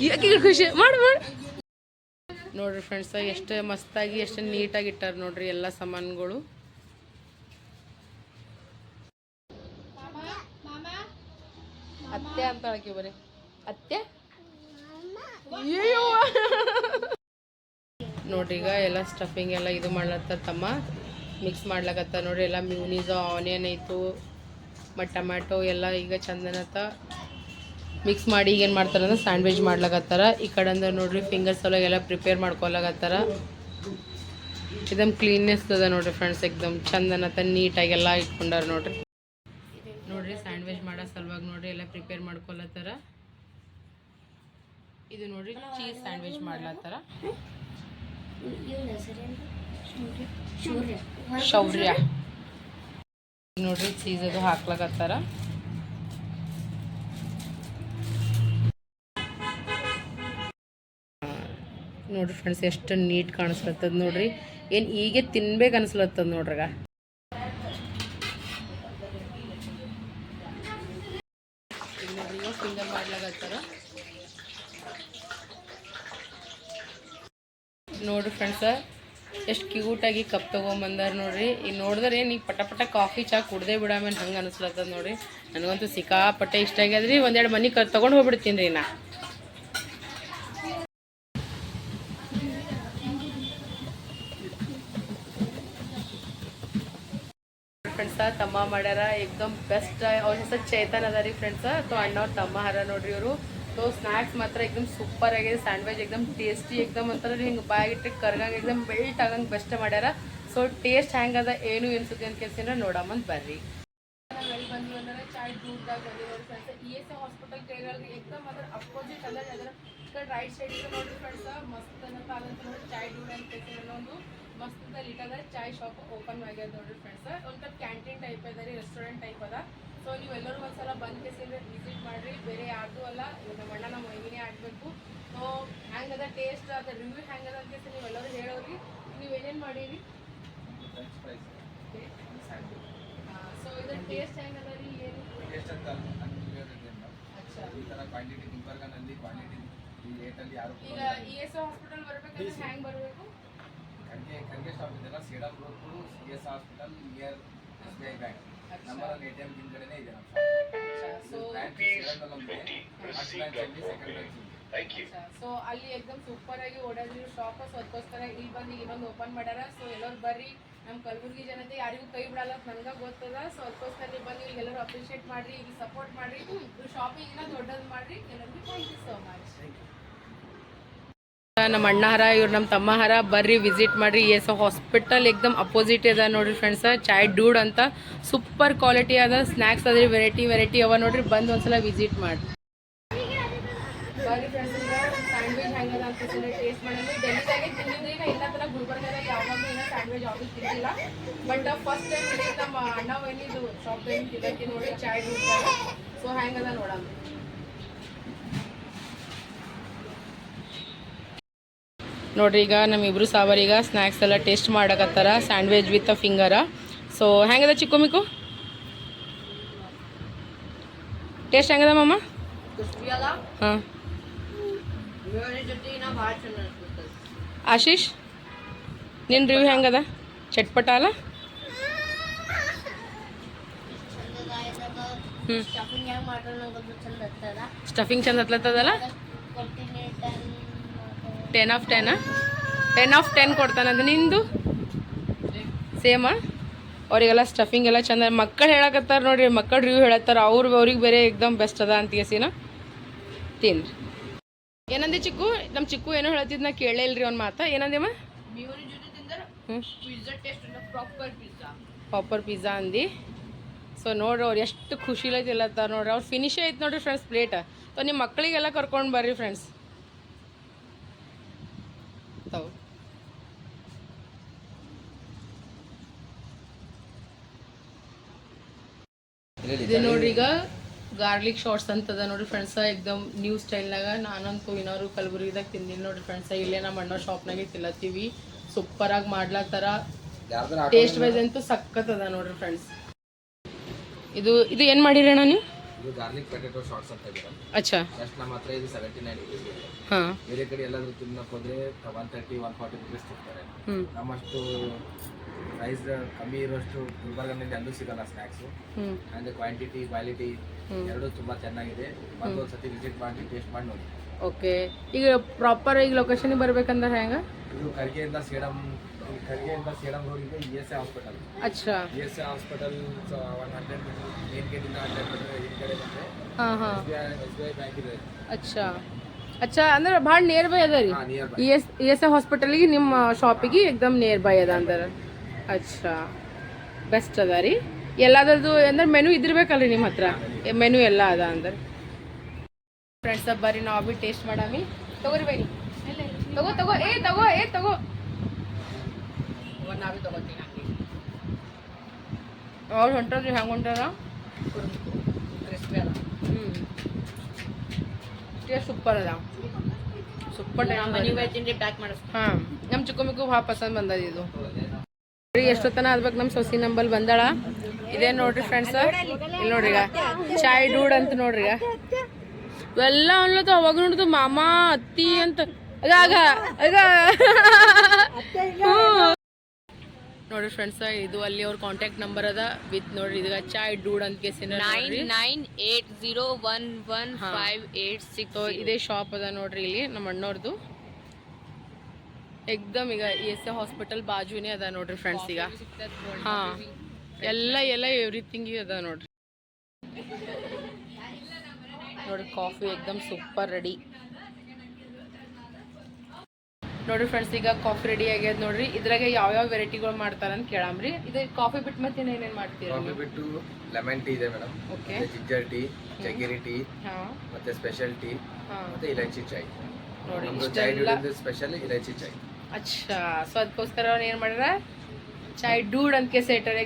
ಯಾಕೆ ಖುಷಿ ಮಾಡು ನೋಡ್ರಿ ಫ್ರೆಂಡ್ಸ್. ಎಷ್ಟು ಮಸ್ತಾಗಿ ಎಷ್ಟು ನೀಟಾಗಿ ಇಟ್ಟಾರ ನೋಡ್ರಿ ಎಲ್ಲ ಸಾಮಾನುಗಳು. ಅತ್ತೆ ಅಂತ ಹೇಳಕ್ಕೆ ಬರೀ ಅತ್ತೆ. ನೋಡ್ರಿ ಈಗ ಎಲ್ಲ ಸ್ಟಫಿಂಗ್ ಎಲ್ಲ ಇದು ಮಾಡ್ಲತ್ತ ತಮ್ಮ ಮಿಕ್ಸ್ ಮಾಡ್ಲಕತ್ತ ನೋಡ್ರಿ. ಎಲ್ಲ ಮ್ಯೂನೀಸ್ ಆನಿಯನ್ ಐತು ಮತ್ತು ಟೊಮ್ಯಾಟೊ ಎಲ್ಲ ಈಗ ಚಂದನತ್ತ ಮಿಕ್ಸ್ ಮಾಡಿ ಈಗ ಏನು ಮಾಡ್ತಾರೆ ಅಂದ್ರೆ ಸ್ಯಾಂಡ್ವಿಚ್ ಮಾಡ್ಲಾಕತ್ತಾರ. ಈ ಕಡೆ ಅಂದ್ರೆ ನೋಡ್ರಿ ಫಿಂಗರ್ಸ್ ಒಳಗೆಲ್ಲ ಪ್ರಿಪೇರ್ ಮಾಡ್ಕೊಲಾಕತ್ತಾರ. ಇದಮ್ ಕ್ಲೀನ್ನೆಸ್ ಅದ ನೋಡ್ರಿ ಫ್ರೆಂಡ್ಸ್. ಎಕ್ದಮ್ ಚಂದನತ್ತ ನೀಟಾಗೆಲ್ಲ ಇಟ್ಕೊಂಡಾರ ನೋಡ್ರಿ. ಸ್ಯಾಂಡ್ವಿಚ್ ಮಾಡೋ ಸಲುವಾಗಿ ನೋಡ್ರಿ ಎಲ್ಲ ಪ್ರಿಪೇರ್ ಮಾಡ್ಕೊಲತ್ತಾರ. ಇದು ನೋಡ್ರಿ ಚೀಸ್ ಸ್ಯಾಂಡ್ವಿಚ್ ಮಾಡ್ಲತ್ತಾರ. ಶೌರ್ಯ ನೋಡ್ರಿ ಚೀಸ್ ಅದು ಹಾಕ್ಲಾಕತ್ತಾರ. ನೋಡ್ರಿ ಫ್ರೆಂಡ್ಸ್ ಎಷ್ಟು ನೀಟ್ ಕಾಣಿಸ್ಲತ್ತದ ನೋಡ್ರಿ. ಏನು ಹೀಗೆ ತಿನ್ಬೇಕು ಅನ್ಸ್ಲತ್ತದ ನೋಡ್ರಿಗ. ಫಿಂಗರ್ ಮಾಡ್ಲಾಕತ್ತಾರ ನೋಡ್ರಿ ಫ್ರೆಂಡ್ಸ. ಎಷ್ಟು ಕ್ಯೂಟಾಗಿ ಕಪ್ ತೊಗೊಂಬಂದಾರ ನೋಡ್ರಿ. ಈಗ ನೋಡಿದ್ರೆ ಈಗ ಪಟ ಕಾಫಿ ಚಾ ಕುಡ್ದೇ ಬಿಡಾಮೇಲೆ ಹಂಗೆ ಅನಿಸ್ಲತ್ತದ ನೋಡ್ರಿ. ನನಗಂತೂ ಸಿಕ್ಕಾಪಟ್ಟೆ ಇಷ್ಟ ಆಗ್ಯದ್ರಿ. ಒಂದೆರಡು ಮನೆ ತೊಗೊಂಡು ಹೋಗ್ಬಿಡ್ತೀನಿ ರೀ ನಾ. ಫ್ರೆಂಡ್ಸ ತಮ್ಮ ಮಾಡ್ಯಾರ ಎಕ್ದಮ್ ಬೆಸ್ಟ್. ಅವ್ರ ಹೆಸರು ಚೇತನ್ ಅದ ರೀ ಫ್ರೆಂಡ್ಸ. ಅಣ್ಣವ್ರ ತಮ್ಮ ಹರ ನೋಡ್ರಿ ಇವರು. ಸ್ನ್ಯಾಕ್ಸ್ ಮಾತ್ರ ಎಕ್ದಮ್ ಸೂಪರ್ ಆಗಿದೆ. ಸ್ಯಾಂಡ್ವಿಚ್ ಎಕ್ದಮ್ ಟೇಸ್ಟಿ ಎಕ್ದಮ್ ಅಂತಾರೆ ಹಿಂಗೆ ಬಾಯಿಟ್ಟು ಕರ್ಗಂಗೆ ಎಕ್ದಮ್ ಬೆಲ್ಟ್ ಆಗಂಗೆ ಬೆಸ್ಟ್ ಮಾಡ್ಯಾರ. ಸೊ ಟೇಸ್ಟ್ ಹೆಂಗದ ಏನು ಅನ್ಸುತ್ತೆ ಅಂತ ಕೇಳ್ಸಿದ್ರೆ ನೋಡಮ್ಮಂತ ಬರ್ರಿ. ಎಲ್ಲಿ ಬಂದ್ವಿ ಅಂದ್ರೆ ಚಾಯ್ ದೂರದಾಗ ಬಂದಿವಿ ನೋಡಿ ಫ್ರೆಂಡ್ಸ್. ESI ಹಾಸ್ಪಿಟಲ್ ಕೇಳಿದ್ರೆ ಎಕ್ದಮ್ ಅದ್ರ ಅಪೋಸಿಟ್ ಅದ. ಅದರ ಈ ಕಡೆ ರೈಟ್ ಸೈಡ್ ನೋಡ್ರಿ ಫ್ರೆಂಡ್ಸ್ ಮಸ್ತ್ ಅನ್ನತ್ತ ಅದಂತ ನೋಡಿ ಚಾಯ್ ದೂರ ಅಂತ ಕೇಳ್ಸಿದ್ರೆ ಒಂದು ಮಸ್ತ್ ಲಿಟದ ಚಾಯ್ ಶಾಪ್ ಓಪನ್ ಆಗ್ಯದ ನೋಡ್ರಿ ಫ್ರೆಂಡ್ಸ್. ಒಂಥರ ಕ್ಯಾಂಟೀನ್ ಟೈಪ್ ಅದ ರೀ, ರೆಸ್ಟೋರೆಂಟ್ ಟೈಪ್ ಅದ. ಸೊ ನೀವೆಲ್ಲರೂ ಒಂದ್ಸಲ ಬಂದು ಕೇಸಿದ್ರೆ ವಿಸಿಟ್ ಮಾಡಿರಿ. ಬೇರೆ ಯಾರ್ದು ಅಲ್ಲ, ನಮ್ಮ ಅಣ್ಣ ನಮ್ಮ ಮೈಗಿನೇ ಆಗಬೇಕು. ಸೊ ಹೆಂಗದ ಟೇಸ್ಟ್ ಅದ ರಿವ್ಯೂ ಹೆಂಗದ ಅಂತ ಕೇಸಿ ನೀವೆಲ್ಲರೂ ಹೇಳೋರಿ. ನೀವೇನೇನು ಮಾಡೀರಿ? ಸೊ ಇದ್ರ ಟೇಸ್ಟ್ ಹೆಂಗದ ರೀ? ಏನು ಈ ಏಟಲ್ಲಿ ಯಾರು ಈಗ ESO ಹಾಸ್ಪಿಟಲ್ ಬರ್ಬೇಕಂದ್ರೆ ಹ್ಯಾಂಗ್ ಬರಬೇಕು? ಖರ್ಗೆ ಸ್ಟಾಪ್ ಇದೆಲ್ಲ Sedam road to CS hospital near SBI bank number ಅಲ್ಲಿ ATM ಹಿಂದ್ಗಡೆನೇ ಇದೆ ನಮ್ಮ ಶಾಪ್. ಸೊ ಬ್ರಾಂಚ್ ಸೇಡಮ್ದಲ್ಲಿ ಇದೆ, ಫಸ್ಟ್ ಬ್ರಾಂಚ್ ಅಲ್ಲಿ ಸೆಕೆಂಡ್ ಬ್ರಾಂಚ್ ಇದೆ. ಸೊ ಅಲ್ಲಿ ಎಕ್ದಮ್ ಸೂಪರ್ ಆಗಿ ಓಡಾಡಿದ್ರು ಶಾಪ್. ಸೊ ಅದಕ್ಕೋಸ್ಕರ ಇಲ್ಲಿ ಬಂದು ಇನ್ನೊಂದು ಓಪನ್ ಮಾಡ್ಯಾರ. ಸೊ ಎಲ್ಲರೂ ಬರ್ರಿ, ನಮ್ಮ ಕಲಬುರ್ಗಿ ಜನತೆ ಯಾರಿಗೂ ಕೈ ಬಿಡಲ್ಲ ಅಂತ ನನಗೆ ಗೊತ್ತದ. ಸೊ ಅದಕ್ಕೋಸ್ಕರ ನೀವು ಬಂದು ಇಲ್ಲಿ ಎಲ್ಲರೂ ಅಪ್ರಿಷಿಯೇಟ್ ಮಾಡಿರಿ, ಈಗ ಸಪೋರ್ಟ್ ಮಾಡಿರಿ, ಶಾಪಿಂಗ್ ಇನ್ನೂ ದೊಡ್ಡದು ಮಾಡಿರಿ. ಎಲ್ಲರಿಗೂ ಥ್ಯಾಂಕ್ ಯು ಸೋ ಮಚ್. ನಮ್ಮ ಅಣ್ಣ ಹರ, ಇವ್ರು ನಮ್ಮ ತಮ್ಮ ಹರ, ಬರ್ರಿ ವಿಸಿಟ್ ಮಾಡ್ರಿ. ESO ಹಾಸ್ಪಿಟಲ್ ಎಕ್ದಮ್ ಅಪೋಸಿಟ್ ಅದ ನೋಡ್ರಿ ಫ್ರೆಂಡ್ಸ್. ಚಾಯ್ ಡೂಡ್ ಅಂತ ಸೂಪರ್ ಕ್ವಾಲಿಟಿ ಅದ, ಸ್ನ್ಯಾಕ್ಸ್ ಅದ್ರಿ ವೆರೈಟಿ ಅವ ನೋಡ್ರಿ. ಬಂದು ಒಂದ್ಸಲ ವಿಸಿಟ್ ಮಾಡಿ ಬರ್ರಿ ಫ್ರೆಂಡ್ಸ್. ಈಗ ಸ್ಯಾಂಡ್ವಿಚ್ ಹೆಂಗದ ಅಂತ ಟೇಸ್ಟ್ ಮಾಡಿದ್ವಿ. ಡೆಲ್ಲಿದಾಗೆ ತಿಂದಿದ್ರಿ, ಇಲ್ಲ ಥರ ಗುಲ್ಬರ್ಗದಾಗ ಯಾವಾಗಲೂ ಏನೋ ಸ್ಯಾಂಡ್ವಿಚ್ ಯಾವುದು ತಿಂದಿಲ್ಲ. ಬಟ್ ಫಸ್ಟ್ ಟೈಮ್ ಇಲ್ಲಿ ನಮ್ಮ ಅಣ್ಣ ಬನ್ನಿದ್ದು ಶಾಪ್ ಏನು ತಿನ್ನಕ್ಕೆ ನೋಡಿ ಚಾಯ್ ಡೂಡ್. ಸೊ ಹೆಂಗದ ನೋಡೋಣ. ನೋಡ್ರಿ ಈಗ ನಮ್ಮಿಬ್ರು ಸಾವರೀಗ ಸ್ನ್ಯಾಕ್ಸ್ ಎಲ್ಲ ಟೇಸ್ಟ್ ಮಾಡಕತ್ತಾರ, ಸ್ಯಾಂಡ್ವಿಚ್ ವಿತ್ ಫಿಂಗರ. ಸೊ ಹೆಂಗದ ಚಿಕ್ಕು ಮಿಕ್ಕು ಟೇಸ್ಟ್ ಹೆಂಗದ ಮಮ್ಮ? ಹಾಂ ಆಶೀಶ್ ನಿನ್ನ ರಿವ್ಯೂ ಹೆಂಗದ? ಚಟ್ಪಟ ಅಲ್ಲ? ಹ್ಞೂ ಸ್ಟಫಿಂಗ್ ಚಂದ ಹತ್ಲತ್ತದಲ್ಲ? 10 of 10 10 of 10 ಕೊಡ್ತಾನಂದ. ನಿಂದು ಸೇಮಾ? ಅವರಿಗೆಲ್ಲ ಸ್ಟಫಿಂಗ್ ಎಲ್ಲ ಚಂದ. ಮಕ್ಕಳು ಹೇಳಕತ್ತಾರ ನೋಡ್ರಿ, ಮಕ್ಕಳು ರಿವ್ಯೂ ಹೇಳತ್ತಾರ, ಅವ್ರಿಗೆ ಬೇರೆ ಎಕ್ದಮ್ ಬೆಸ್ಟ್ ಅದ ಅಂತ ಕೇಸಿನ ತಿನ್ರಿ. ಏನಂದೆ ಚಿಕ್ಕು? ನಮ್ಮ ಚಿಕ್ಕು ಏನೋ ಹೇಳ್ತಿದ್ನ ಕೇಳೇ ಇಲ್ರಿ ಅವ್ನ ಮಾತಾ. ಏನಂದೇಮ್ಮ? ಹ್ಞೂ ಪ್ರಾಪರ್ ಪಿಜ್ಜಾ ಅಂದು. ಸೊ ನೋಡ್ರಿ ಅವ್ರು ಎಷ್ಟು ಖುಷಿಲೈತಿ ಇಲ್ಲತ್ತಾರ ನೋಡ್ರಿ. ಅವ್ರು ಫಿನಿಶೇ ಐತೆ ನೋಡ್ರಿ ಫ್ರೆಂಡ್ಸ್ ಪ್ಲೇಟ್. ಸೊ ನಿಮ್ಮ ಮಕ್ಕಳಿಗೆಲ್ಲ ಕರ್ಕೊಂಡು ಬರ್ರಿ ಫ್ರೆಂಡ್ಸ್. ಇದು ನೋಡ್ರಿ ಈಗ ಗಾರ್ಲಿಕ್ ಶಾರ್ಟ್ಸ್ ಅಂತದ ನೋಡ್ರಿ ಫ್ರೆಂಡ್ಸ. ಎಕ್ದಮ್ ನ್ಯೂ ಸ್ಟೈಲ್ನಾಗ. ನಾನಂತೂ ಏನಾದ್ರು ಕಲಬುರ್ಗಿದಾಗ ತಿಂದಿಲ್ಲ ನೋಡ್ರಿ ಫ್ರೆಂಡ್ಸ. ಇಲ್ಲೇ ನಮ್ಮ ಅಣ್ಣ ಶಾಪ್ನಾಗೆ ತಿಲ್ಲತ್ತೀವಿ. ಸೂಪರಾಗಿ ಮಾಡ್ಲತ್ತಾರ. ಟೇಸ್ಟ್ ವೈಸ್ ಅಂತೂ ಸಖತ್ ಅದ ನೋಡ್ರಿ ಫ್ರೆಂಡ್ಸ್. ಇದು ಏನು ಮಾಡಿರಿ ಅಣ್ಣ ನೀವು? ಇದು ಗಾರ್ಲಿಕ್ ಪೊಟ್ಯಾಟೊ ಶಾರ್ಟ್ಸ್ ಅಂತ ಇದೆ. ಅಚ್ಚಾ. ಜಸ್ಟ್ ನಮ್ಮ ಹತ್ರ ಇದು 79 rupees ಇದೆ. ಹಾಂ. ಬೇರೆ ಕಡೆ ಎಲ್ಲಾದ್ರೂ ತಿನ್ನಕ್ಕೆ ಹೋದ್ರೆ 130-140 rupees ಕೊಡ್ತಾರೆ. ನಮ್ಮಷ್ಟು ಪ್ರೈಸ್ ಕಮ್ಮಿ ಇರೋಷ್ಟು ಗುಲ್ಬರ್ಗನಲ್ಲಿ ಎಲ್ಲೂ ಸಿಗಲ್ಲ ಸ್ನ್ಯಾಕ್ಸು. ಅಂದರೆ ಕ್ವಾಂಟಿಟಿ ಕ್ವಾಲಿಟಿ ಎರಡೂ ತುಂಬ ಚೆನ್ನಾಗಿದೆ. ಬಂದು ಒಂದು ಸತಿ ವಿಸಿಟ್ ಮಾಡಿ ಟೇಸ್ಟ್ ಮಾಡಿ ನೋಡಿ. ಓಕೆ. ಈಗ ಪ್ರಾಪರ್ ಈಗ ಲೊಕೇಶನ್ಗೆ ಬರ್ಬೇಕಂದ್ರೆ ಹೆಂಗೆ? ಇದು ಖರ್ಗೆಯಿಂದ ಸೇಡಮ್ ರೋಡಿಗೆ ESI ಹಾಸ್ಪಿಟಲ್. ಅಚ್ಚಾ. ESI ಹಾಸ್ಪಿಟಲ್ 100 ಮೇನ್ ಗೇಟಿಂದ 100 ಮೀಟರ್ ಹಿಂದ್ಗಡೆ ಬಂದರೆ ಹಾಂ ಹಾಂ SBI ಬ್ಯಾಂಕ್ ಇದೆ. ಅಚ್ಚಾ ಅಂದ್ರೆ ಭಾಳ ನಿಯರ್ ಬೈ ಅದ ರೀ. ESI ಹಾಸ್ಪಿಟಲ್ಗೆ ನಿಮ್ಮ ಶಾಪಿಗೆ ಎಕ್ದಮ್ ನಿಯರ್ ಬೈ ಅದ ಅಂದ್ರೆ. ಅಚ್ಚಾ ಬೆಸ್ಟ್ ಅದ ರೀ. ಎಲ್ಲಾದ್ರದ್ದು ಅಂದ್ರೆ ಮೆನು ಇದಿರ್ಬೇಕಲ್ರಿ ನಿಮ್ಮ ಹತ್ರ? ಮೆನು ಎಲ್ಲ ಅದ ಅಂದ್ರೆ. ಫ್ರೆಂಡ್ಸ್ ಬರ್ರಿ ನಾವು ಭೀ ಟೇಸ್ಟ್ ಮಾಡಾಮಿ. ತಗೋರಿ ಬೈ, ತಗೋ ನಾವೇ ತಗೋತೀನಿ. ಅವ್ರು ಹೊಂಟ್ರಿ ಹೆಂಗೆ ಹೊಂಟಾರ? ಟೇಸ್ಟ್ ಸೂಪರ್ ಅದ, ಸೂಪರ್ ಟೇಸ್ಟ್. ಪ್ಯಾಕ್ ಮಾಡಿಸ್. ಹಾಂ, ನಮ್ಮ ಚಿಕ್ಕ ಮಿಕ್ಕು ಭಾಳ ಪಸಂದ್ ಬಂದದ ಇದು. ಎಷ್ಟೊತ್ತನ ಆದ್ಬೇಕು ನಮ್ಮ ಸೊಸಿ ನಂಬಲ್ ಬಂದಾಳ. ಇದೇ ನೋಡ್ರಿ ಫ್ರೆಂಡ್ಸ್, ಇಲ್ಲಿ ನೋಡ್ರಿ ಈಗ ಚಾಯ್ ಡೂಡ್ ಅಂತ ನೋಡ್ರಿ. ಈಗ ಎಲ್ಲ ಅನ್ಲತ್ತ ಅವಾಗ ನೋಡಿದು ಮಾಮ ಅತ್ತಿ ಅಂತ. ನೋಡ್ರಿ ಫ್ರೆಂಡ್ಸ್, ಇದು ಅಲ್ಲಿ ಅವ್ರ ಕಾಂಟ್ಯಾಕ್ಟ್ ನಂಬರ್ ಅದ ವಿತ್ ನೋಡ್ರಿ ಇದೀಗ ಚಾಯ್ ಡೂಡ್ ಅಂತ ಕೇಸಿನ 9980115860. ಇದೇ ಶಾಪ್ ಅದ ನೋಡ್ರಿ ಇಲ್ಲಿ ನಮ್ಮ ಅಣ್ಣವ್ರದ್ದು. ಎಕ್ದಮ್ ಈಗ ESI ಹಾಸ್ಪಿಟಲ್ ಬಾಜುನೇ ಅದ ನೋಡ್ರಿ ಫ್ರೆಂಡ್ಸ್. ಈಗ ಹಾಂ ಎಲ್ಲ ಎವ್ರಿಥಿಂಗ್ ಅದ ನೋಡ್ರಿ. ನೋಡ್ರಿ ಕಾಫಿ ಎಕ್ದಮ್ ಸೂಪರ್ ರೆಡಿ ನೋಡ್ರಿ ಫ್ರೆಂಡ್ಸ್. ಈಗ ಕಾಫಿ ರೆಡಿ ಆಗ್ಯದ ನೋಡ್ರಿ. ಇದ್ರಾಗ ಯಾವ್ಯಾವ ವೆರೈಟಿಗಳು ಮಾಡ್ತಾರ ಅಂತ ಕೇಳಾಮ್ರಿ. ಇದು ಕಾಫಿ ಬಿಟ್ಟು ಮತ್ತೆ ಏನೇನು ಮಾಡ್ತೀರಾ? ಕಾಫಿ ಬಿಟ್ಟು ಲೆಮನ್ ಟೀ ಇದೆ madam. Okay. Ginger tea, jaggery tea, ಮತ್ತೆ ಸ್ಪೆಷಲ್ ಟೀ, ಮತ್ತೆ ಇಲೈಚಿ ಚಾಯ್. ನೋಡಿ ಚಾಯ್ ಡೂಡ್ ಸ್ಪೆಷಲ್ ಇಲೈಚಿ ಚಾಯ್. ಅಚ್ಚಾ. ಸೊ ಅದಕ್ಕೋಸ್ಕರ ಅವ್ರು ಏನು ಮಾಡ್ಯಾರ ಚಾಯ್ ಡೂಡ್ ಅಂತ ಕೇಸ ಇಟ್ಟಾರ.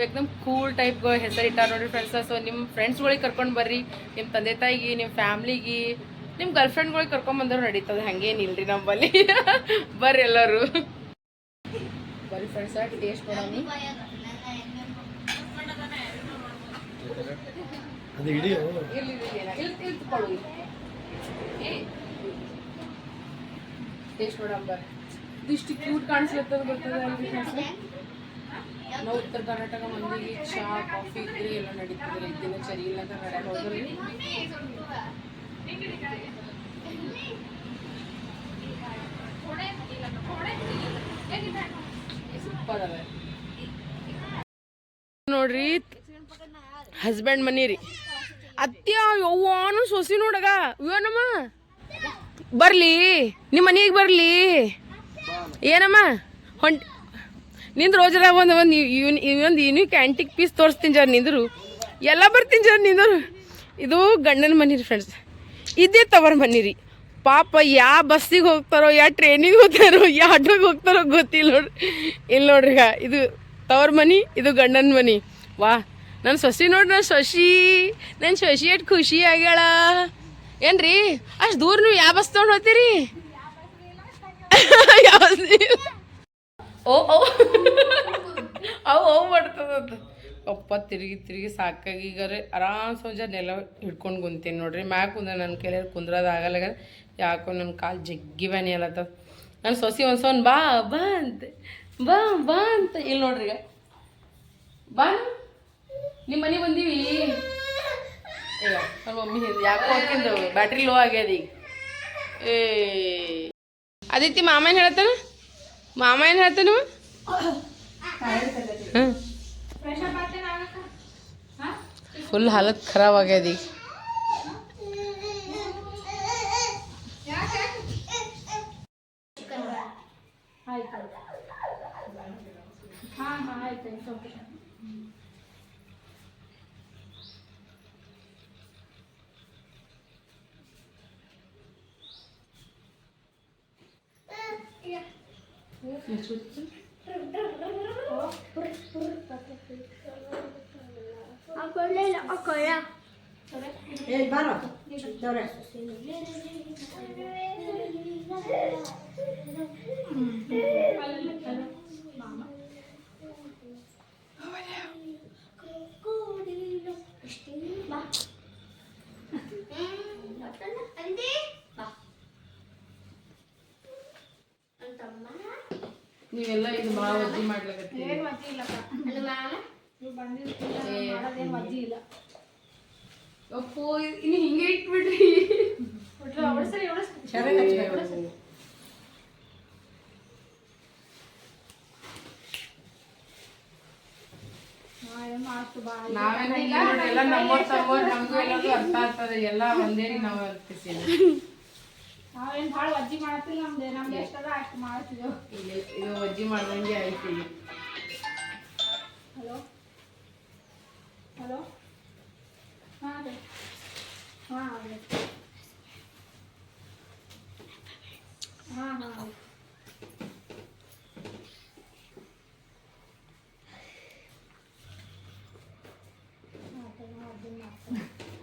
ಎಕ್ದಮ್ ಕೂಲ್ ಟೈಪ್ ಹೆಸರು ಇಟ್ಟಾರ ನೋಡ್ರಿ ಫ್ರೆಂಡ್ಸ್. ಸೊ ನಿಮ್ಮ ಫ್ರೆಂಡ್ಸ್ಗಳಿಗೆ ಕರ್ಕೊಂಡು ಬರ್ರಿ, ನಿಮ್ಮ ತಂದೆ ತಾಯಿಗೆ, ನಿಮ್ಮ ಫ್ಯಾಮ್ಲಿಗೆ, ನಿಮ್ಮ ಗರ್ಲ್ ಫ್ರೆಂಡ್ಗಳಿಗೆ ಕರ್ಕೊಂಬಂದ್ರು ನಡೀತದೆ. ಹಂಗೇನಿಲ್ರಿ ನಮ್ಮಲ್ಲಿ. ಬರ್ರಿ ಎಲ್ಲರೂ ಬರ್ರಿ ಫ್ರೆಂಡ್ಸ್, ಟೇಸ್ಟ್ ಮಾಡೋಣ. ಟೇಸ್ಟ್ ನೋಡಂಬ ಇದಿಷ್ಟು ಕ್ಯೂಟ್ ಕಾಣಿಸ್ಲತ್ತದ ಗೊತ್ತದ ಅಲ್ರಿ ಫ್ರೆಂಡ್ಸ್. ನಾವು ಉತ್ತರ ಕರ್ನಾಟಕ ಮಂದಿಗೆ ಚಹಾ ಕಾಫಿ ಇದ್ರೆ ಎಲ್ಲ ನಡೀತಿದ್ರೆ ದಿನಚರಿ ಇಲ್ಲ ಅಂತ ನಡೆಯ ಹೋದ್ರಿ ಸೂಪರ್ ಅದ ನೋಡ್ರಿ. ಹಸ್ಬೆಂಡ್ ಮನಿ ರೀ. ಅತ್ಯ ಯವ್ವಾನು ಸೊಸಿ ನೋಡಗ ಇವನಮ್ಮ ಬರ್ಲಿ ನಿಮ್ಮ ಮನೆಗೆ ಬರ್ಲಿ ಏನಮ್ಮ ಹೊಂಟ್ ನಿಂದು ರೋಜರ ಒಂದು ಯೂನಿಕ್ ಆ್ಯಂಟಿಕ್ ಪೀಸ್ ತೋರಿಸ್ತೀನಿ ಜರ ನಿಂದರು ಎಲ್ಲ ಬರ್ತೀನಿ ಜರ ನಿಂದರು. ಇದು ಗಂಡನ ಮನಿ ರೀ ಫ್ರೆಂಡ್ಸ್. ಇದೇ ತವರ ಮನಿ ರೀ. ಪಾಪ ಯಾವ ಬಸ್ಸಿಗೆ ಹೋಗ್ತಾರೋ ಯಾವ ಟ್ರೈನಿಗೆ ಹೋಗ್ತಾರೋ ಯಾವ ಆಟೋಗೆ ಹೋಗ್ತಾರೋ ಗೊತ್ತಿಲ್ಲ ನೋಡ್ರಿ. ಇಲ್ಲಿ ನೋಡ್ರಿ ಈಗ ಇದು ತವರ ಮನಿ, ಇದು ಗಂಡನ ಮನಿ. ವಾ ನನ್ನ ಸೊಸಿ ನೋಡ್ರಿ, ನನ್ನ ಸೊಸಿ ಎಷ್ಟು ಖುಷಿ ಆಗ್ಯಾಳ ಏನ್ರಿ. ಅಷ್ಟು ದೂರ ನೀವು ಯಾವ ಬಸ್ ತೊಗೊಂಡು ಹೋಗ್ತೀರಿ? ಯಾವ ಓ ಅವು ಮಾಡ್ತದ ಅಪ್ಪ ತಿರುಗಿ ಸಾಕಾಗಿ ಈಗಾರೆ ಆರಾಮ್ ಸೋಜ ನೆಲ ಹಿಡ್ಕೊಂಡು ಕುಂತೀನಿ ನೋಡ್ರಿ. ಮ್ಯಾಗ ಕುಂದ್ರೆ ನನ್ನ ಕೈಲಿ ಕುಂದ್ರದ ಆಗಲ್ಲ. ಯಾಕೋ ನನ್ನ ಕಾಲು ಜಗ್ಗಿ ಬ್ಯಾನಿ ಅಲ್ಲತ್ತದ. ನನ್ನ ಸೊಸಿ ಒಂದ್ಸೊಂದು ಬಾ ಅಂತ ಬಾ ಅಂತ ಇಲ್ಲಿ ನೋಡ್ರಿ. ಈಗ ಬಾ ನಿಮ್ಮ ಮನೆ ಬಂದೀವಿ. ಅಯ್ಯೋ ನನ್ನ ಮಮ್ಮಿ ಯಾಕೋ ಹಾಕಿಂದು ಬ್ಯಾಟ್ರಿ ಲೋ ಆಗ್ಯದ ಈಗ. ಅದಿತಿ ಮಾಮ ಏನು ಹೇಳ್ತಾನ? ಫುಲ್ ಹಾಲತ್ ಖರಾಬ್ ಆಗ್ಯದ ಈಗ. ನೀವೆಲ್ಲ ಇದು ಭಾಳ ವಜ್ಜಿ ಮಾಡ್ಲಕತ್ತೀರಿ. ಅಪ್ಪೋ ಇನ್ನು ಹಿಂಗೆ ಇಟ್ಬಿಡ್ರಿ. ನಾವೇನೆಲ್ಲ ನಮ್ಮವ್ರು ತಮ್ಮವ್ರು ನಮಗೂ ಎಲ್ಲರೂ ಅರ್ಥ ಆಗ್ತದೆ. ಎಲ್ಲ ಒಂದೇರಿ ನಾವು ಅರ್ಪಿಸಿದ್ವಿ. ನಾವೇನು ಭಾಳ ವಜ್ಜಿ ಮಾಡತ್ತಿಲ್ಲ. ನಮ್ದು ಎಷ್ಟದ ಅಷ್ಟು ಮಾಡ್ತಿದ್ದೆವು. ಇದು ವಜ್ಜಿ ಮಾಡ್ದಂಗೆ ಆಯ್ತು. ಹಲೋ ಹಾಂ ರೀ ಹಾಂ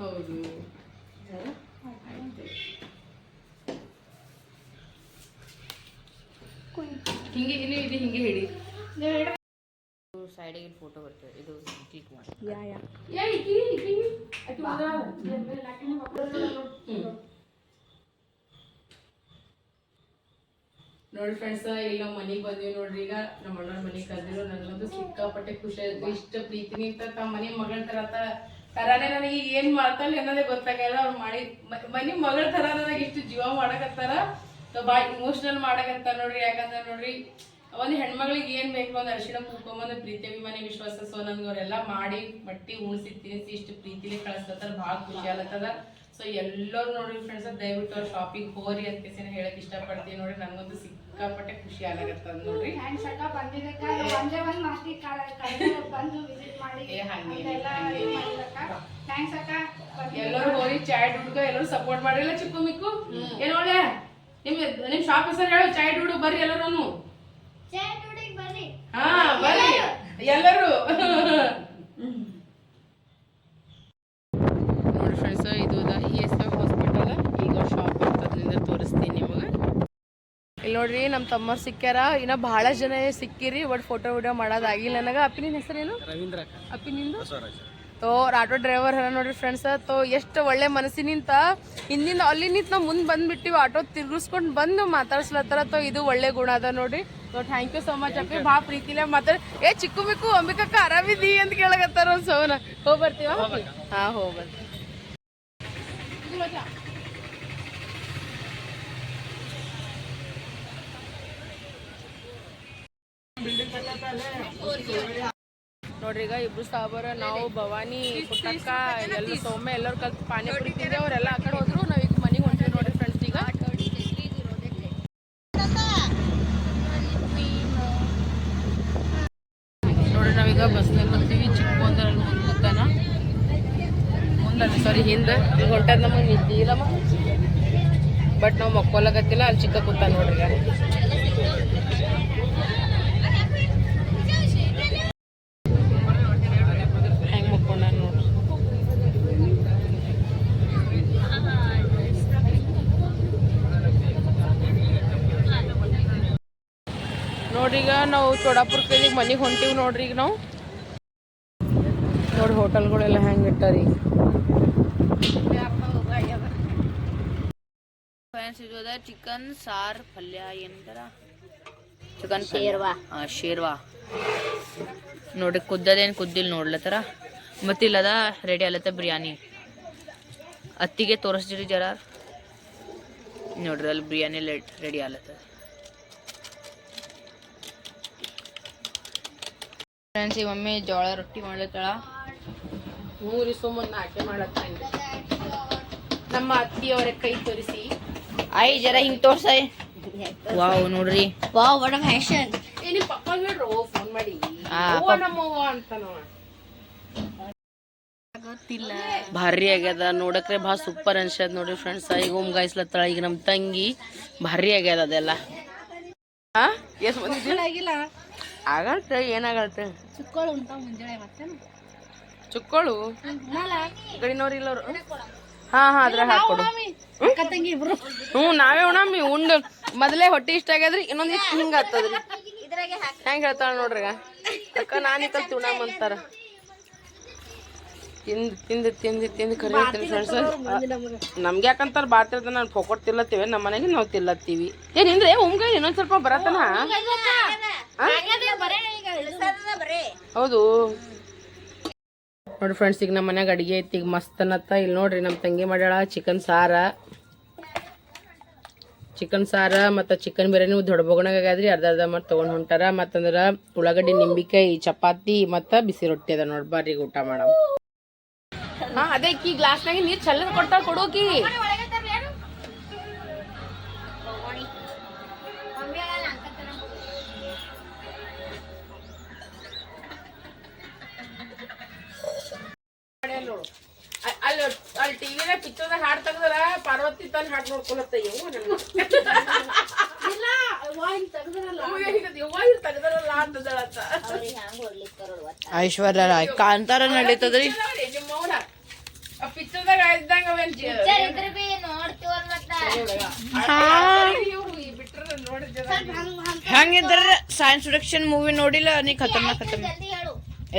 ಹೌದು. ಹಿಂಗೆ ಇನ್ನು ಇದು ಹಿಂಗೆ ಹಿಡಿ. ಸೈಡಿಗೆ ಫೋಟೋ ಬರ್ತದೆ. ಇದು ಕ್ಲಿಕ್ ಮಾಡಿ. ನೋಡಿ ಫ್ರೆಂಡ್ಸ್, ಇಲ್ಲಿ ನಾವು ಮನೆಗೆ ಬಂದೀವಿ ನೋಡ್ರಿ. ಈಗ ನಮ್ಮ ಅಣ್ಣನ ಮನೆಗೆ ಕರೆದಿರೋ ನನಗಂತೂ ಸಿಕ್ಕಾಪಟ್ಟೆ ಖುಷಿ ಆಯ್ತು. ಇಷ್ಟ ಪ್ರೀತಿನಿ ಇತ್ತ ತಮ್ಮ ಮನೆ ಮಗಳ ತರಾನೇ ನನಗೆ ಈಗ ಏನ್ ಮಾಡ್ತಾಳೆ ಅನ್ನೋದೇ ಗೊತ್ತಾಗಲ್ಲ. ಅವ್ರು ಮಾಡಿ ಮನೆ ಮಗಳ ತರ ನನಗೆ ಇಷ್ಟು ಜೀವ ಮಾಡಕತ್ತಾರ, ಭಾಳ ಇಮೋಷನಲ್ ಮಾಡಕತ್ತಾರ ನೋಡ್ರಿ. ಯಾಕಂದ್ರೆ ನೋಡ್ರಿ, ಒಂದು ಹೆಣ್ಮಗಳಿಗೆ ಏನ್ ಬೇಕು ಒಂದು ಅರಿಶಿಣ ಕುಂಕುಮ ಪ್ರೀತಿ ಅಭಿಮಾನಿ ವಿಶ್ವಾಸ ಸೊ ನನ್ಗವ್ರೆಲ್ಲ ಮಾಡಿ ಮಟ್ಟಿ ಉಣಿಸಿ ತಿನ್ನಿಸಿ ಇಷ್ಟು ಪ್ರೀತಿಲಿ ಕಳಿಸ್ಲತ್ತಾರ. ಭಾಳ ಖುಷಿ ಆಗತ್ತದ. ಸೊ ಎಲ್ಲರೂ ನೋಡ್ರಿ ಫ್ರೆಂಡ್ಸ್, ದಯವಿಟ್ಟು ಅವ್ರ ಶಾಪಿಗೆ ಹೋರಿ ಅಂತ ಹೇಳಕ್ ಇಷ್ಟಪಡ್ತೀನಿ ನೋಡ್ರಿ. ನನಗಂತೂ ಸಿಕ್ಕಾಪಟ್ಟೆ ಖುಷಿ ಆಗತ್ತದ ನೋಡ್ರಿ. ಎಲ್ಲರೂ ಹೋರಿ ಚಾಯ್ ಹುಡುಗ ಎಲ್ಲರೂ ಸಪೋರ್ಟ್ ಮಾಡಿಲ್ಲ. ಚಿಕ್ಕು ಮಿಕ್ಕು ಏನ್ ಒಳ್ಳೆ ನಿಮ್ ಶಾಪ್ ಹೆಸರು ಹೇಳು. ಚಾಯ್ ಹುಡುಗ ಬರ್ರಿ ಎಲ್ಲರೂ. ಹಾ ಬರ್ರಿ ಎಲ್ಲರೂ. ನೋಡಿ ಫ್ರೆಂಡ್ಸ್, ಇದು ESF ಹಾಸ್ಪಿಟಲ್. ಈಗ ಶಾಪ್ ಅಂತದ್ರಿಂದ ತೋರಿಸ್ತೀನಿ ನಿಮಗೆ. ಇಲ್ಲಿ ನೋಡ್ರಿ, ನಮ್ಮ ತಮ್ಮರು ಸಿಕ್ಕ್ಯಾರ. ಇನ್ನ ಬಹಳ ಜನ ಸಿಕ್ಕಿರಿ. ಒಟ್ಟು ಫೋಟೋ ವಿಡಿಯೋ ಮಾಡೋದಾಗಿಲ್ಲ ನನಗೆ. ಅಪ್ಪಿ ನಿನ್ನ ಹೆಸರೇನು? ರವೀಂದ್ರ. ಅಪ್ಪಿ ನಿಂದು? ತೋ ಆಟೋ ಡ್ರೈವರ್ ಹರ ನೋಡ್ರಿ ಫ್ರೆಂಡ್ಸ್. ತೋ ಎಷ್ಟು ಒಳ್ಳೆ ಮನಸ್ಸಿನಿಂತ ಹಿಂದಿಂದ ಅಲ್ಲಿ ನಿಂತ ನಾವು ಮುಂದೆ ಬಂದ್ಬಿಟ್ಟಿವಿ, ಆಟೋ ತಿರ್ಗಿಸ್ಕೊಂಡು ಬಂದು ಮಾತಾಡ್ಸ್ಲತ್ತಾರ. ತೋ ಇದು ಒಳ್ಳೆ ಗುಣ ಅದ ನೋಡ್ರಿ. So thank you so much ಅಪ್ಪಿ, ಭಾಳ ಪ್ರೀತಿಲೇ ಮಾತಾಡಿ. ಚಿಕ್ಕು ಮಿಕ್ಕು ಅಂಬಿಕಕ್ಕ ಆರಾಮಿದ್ದೀ ಅಂತ ಕೇಳಕತ್ತಾರ ಒಂದು ಸೌನ. ಹೋಗಿ ಬರ್ತೀವ? ಹಾಂ ಹೋಗಿ ಬರ್ತೀವಿ. ನೋಡ್ರಿ ಈಗ ಇಬ್ರು ಸಾಬರ, ನಾವು ಭವಾನಿ, ಪುಟ್ಟಕ್ಕ, ಎಲ್ಲ ಸೌಮ್ಯ ಎಲ್ಲರೂ ಕಲ್ತು ಪಾನಿಪುರಿ ತಿಂದೆ. ಅವರೆಲ್ಲ ಆ ಕಡೆ ಹೋದ್ರು, ನಾವೀಗ ಮನೆಗೆ ಹೊಂಟಿವಿ ನೋಡ್ರಿ ಫ್ರೆಂಡ್ಸ್. ಈಗ ನೋಡ್ರಿ ನಾವೀಗ ಬಸ್ನಲ್ಲಿ ಬರ್ತೀವಿ. ಚಿಕ್ಕ ಒಂದರಲ್ಲಿ ಮುಂದೆ ಕೂತಾನ, ಮುಂದಲ್ಲಿ ಸಾರಿ ಹಿಂದೆ ಹೊಂಟದ. ನಮಗೆ ನಿದ್ದೆ ಇಲ್ಲಮ್ಮ, ಬಟ್ ನಾವು ಮಕ್ಕೊಲಗತ್ತಿಲ್ಲ. ಅಲ್ಲಿ ಚಿಕ್ಕ ಕೂತ ನೋಡ್ರಿ. ಹೆಂಗೆ ಮಕ್ಕೊಂಡ ನೋಡ್ರಿ. ನೋಡ್ರಿ ಈಗ ನಾವು ಚೋಡಾಪುರ ಕೈಲಿಗೆ ಮನೆಗೆ ಹೊಂಟಿವಿ ನೋಡ್ರಿ. ಈಗ ನಾವು ನೋಡಿ ಹೋಟೆಲ್ಗಳೆಲ್ಲ ಹೆಂಗೆ ಇಟ್ಟಾರಿ. ಇದು ಚಿಕನ್ ಸಾರ್ ಪಲ್ಯ ಏನಂತಾರ, ಚಿಕನ್ ಶೇರ್ವಾ. ಶೇರ್ವಾ ನೋಡ್ರಿ, ಕುದ್ದದೇನು ಕುದ್ದಿಲ್ಲ ನೋಡ್ಲತ್ತಾರ. ಮತ್ತೆ ಇಲ್ಲದ ರೆಡಿ ಆಲತ್ತ ಬಿರಿಯಾನಿ. ಅತ್ತಿಗೆ ತೋರಿಸ್ದಿರಿ ಜರ ನೋಡ್ರಿ, ಅಲ್ಲಿ ಬಿರಿಯಾನಿ ರೆಡಿ ಆಲತ್ತದ. ಫ್ರೆಂಡ್ಸ್ ಈಗ ಮಮ್ಮಿ ಜೋಳ ರೊಟ್ಟಿ ಮಾಡ್ಲತ್ತಾಳ. ಮೂರಿ ಸುಮ್ಮನೆ ಆಟೆ ಮಾಡ್ಲತ್ತ. ನಮ್ಮ ಅತ್ತಿಯವರ ಕೈ ತೋರಿಸಿ ಆಯ್ ಜರ ಹಿಂಗ್ ತೋರ್ಸ. ವಾವ್ ನೋಡ್ರಿ, ವಾವ್ ವಾಟ್ ಅ ಫ್ಯಾಷನ್. ನಿಮ್ ಪಪ್ಪ ಹೇಳ್ರು ಫೋನ್ ಮಾಡಿ ನಮ್ಮವ್ವ ಅಂತ. ಗೊತ್ತಿಲ್ಲ, ಭಾರಿ ಆಗ್ಯದ ನೋಡಕ್ರೆ, ಭಾಳ ಸೂಪರ್ ಅನ್ಸದ್ ನೋಡ್ರಿ ಫ್ರೆಂಡ್ಸ್. ಈಗ ಓಮ್ ಗಾಯಿಸ್ಲತ್ತಾಳ ಈಗ ನಮ್ಮ ತಂಗಿ. ಭಾರಿ ಆಗ್ಯದ ಅದೆಲ್ಲ. ಎಷ್ಟು ಬಂದಿದ್ದಿಲ್ಲ ಆಗಲ್ತ, ಏನಾಗಲ್ತ. ಚಿಕ್ಕೋಳು ಉಂಟ ಮುಂಜಾನೆ ಮತ್ತೆ ಚುಕ್ಕೋಳು ಗಡಿನವ್ರು ಇಲ್ಲವ್ರು. ಹಾ ಹಾ ಅದ್ರ ಹಾಕೊಡು. ನಾವೇ ಉಣಮ್ಮಿ ಉಂಡು ಮೊದಲೇ ಹೊಟ್ಟೆ ಇಷ್ಟ ಆಗ್ಯದ್ರಿ. ಇನ್ನೊಂದ್ ಇಷ್ಟು ಹಿಂಗ ಆಗ್ತದ್ರಿ. ಹೆಂಗ್ ಹೇಳ್ತಾಳ ನೋಡ್ರಿ ಅಕ್ಕ, ನಾನಿತ್ತ ಉಣಮ್ ಅಂತಾರ. ತಿಂದು ತಿಂದು ತಿಂದು ತಿಂದು ಕರಿ ಹೇಳ್ತೀನಿ ಫ್ರೆಂಡ್ಸ್. ನಮ್ಗೆ ಯಾಕಂತಾರ ಬಾತಿರ್ತ ನಾನು ಪೊಕೊಟ್ ತಿಲ್ಲತ್ತೀವಿ. ನಮ್ಮ ಮನೆಗೆ ನಾವು ತಿಲ್ಲತ್ತೀವಿ. ಏನಿಂದ್ರೆ ಉಮ್ಗ ಇನ್ನೊಂದ್ ಸ್ವಲ್ಪ ಬರತ್ತನ. ಹೌದು ನೋಡ್ರಿ ಫ್ರೆಂಡ್ಸ್, ಈಗ ನಮ್ಮ ಮನ್ಯಾಗ ಅಡಿಗೆ ಐತಿ. ಈಗ ಮಸ್ತ್ ಅನ್ನತ್ತ. ಇಲ್ಲಿ ನೋಡ್ರಿ ನಮ್ಮ ತಂಗಿ ಮಾಡ್ಯಾಳ ಚಿಕನ್ ಸಾರ ಮತ್ತು ಚಿಕನ್ ಬಿರಿಯಾನಿ ದೊಡ್ಡ ಬೊಗಣಾಗ ಆಗ್ಯಾದ್ರಿ. ಅರ್ಧ ಮಾಡಿ ತೊಗೊಂಡು ಹೊಂಟಾರ. ಮತ್ತಂದ್ರೆ ಉಳ್ಳಾಗಡ್ಡಿ, ನಿಂಬಿಕಾಯಿ, ಚಪಾತಿ ಮತ್ತು ಬಿಸಿ ರೊಟ್ಟಿ ಅದ ನೋಡಿ. ಬರ್ರಿ ಊಟ ಮಾಡಮ್. ಹಾ ಅದೇ ಕಿ ಗ್ಲಾಸ್ನಾಗ ನೀರು ಚಲ್ಲದ ಕೊಡ್ತಾರ, ಕೊಡೋಕಿ. ಅಲ್ಲಿ ಟಿವಿನ ಪಿಕ್ಚರ್ದಾಗ ಹಾಡು ತೆಗ್ದಾರ, ಪಾರ್ವತಿ ತನ್ನ ಹಾಡು ನೋಡ್ಕೊಳತ್ತ. ಐಶ್ವರ್ಯ ರಾಯ್ ಕಾಂತಾರ ನಡೀತದ್ರಿ. ಪಿಕ್ಚರ್ದಾಗ ಇದ್ದಂಗ ಹಂಗಿದ್ರ ಸೈನ್ಸ್ ಫಿಕ್ಷನ್ ಮೂವಿ ನೋಡಿಲ್ಲ ನೀ? ಖತರ್ನಾಕ್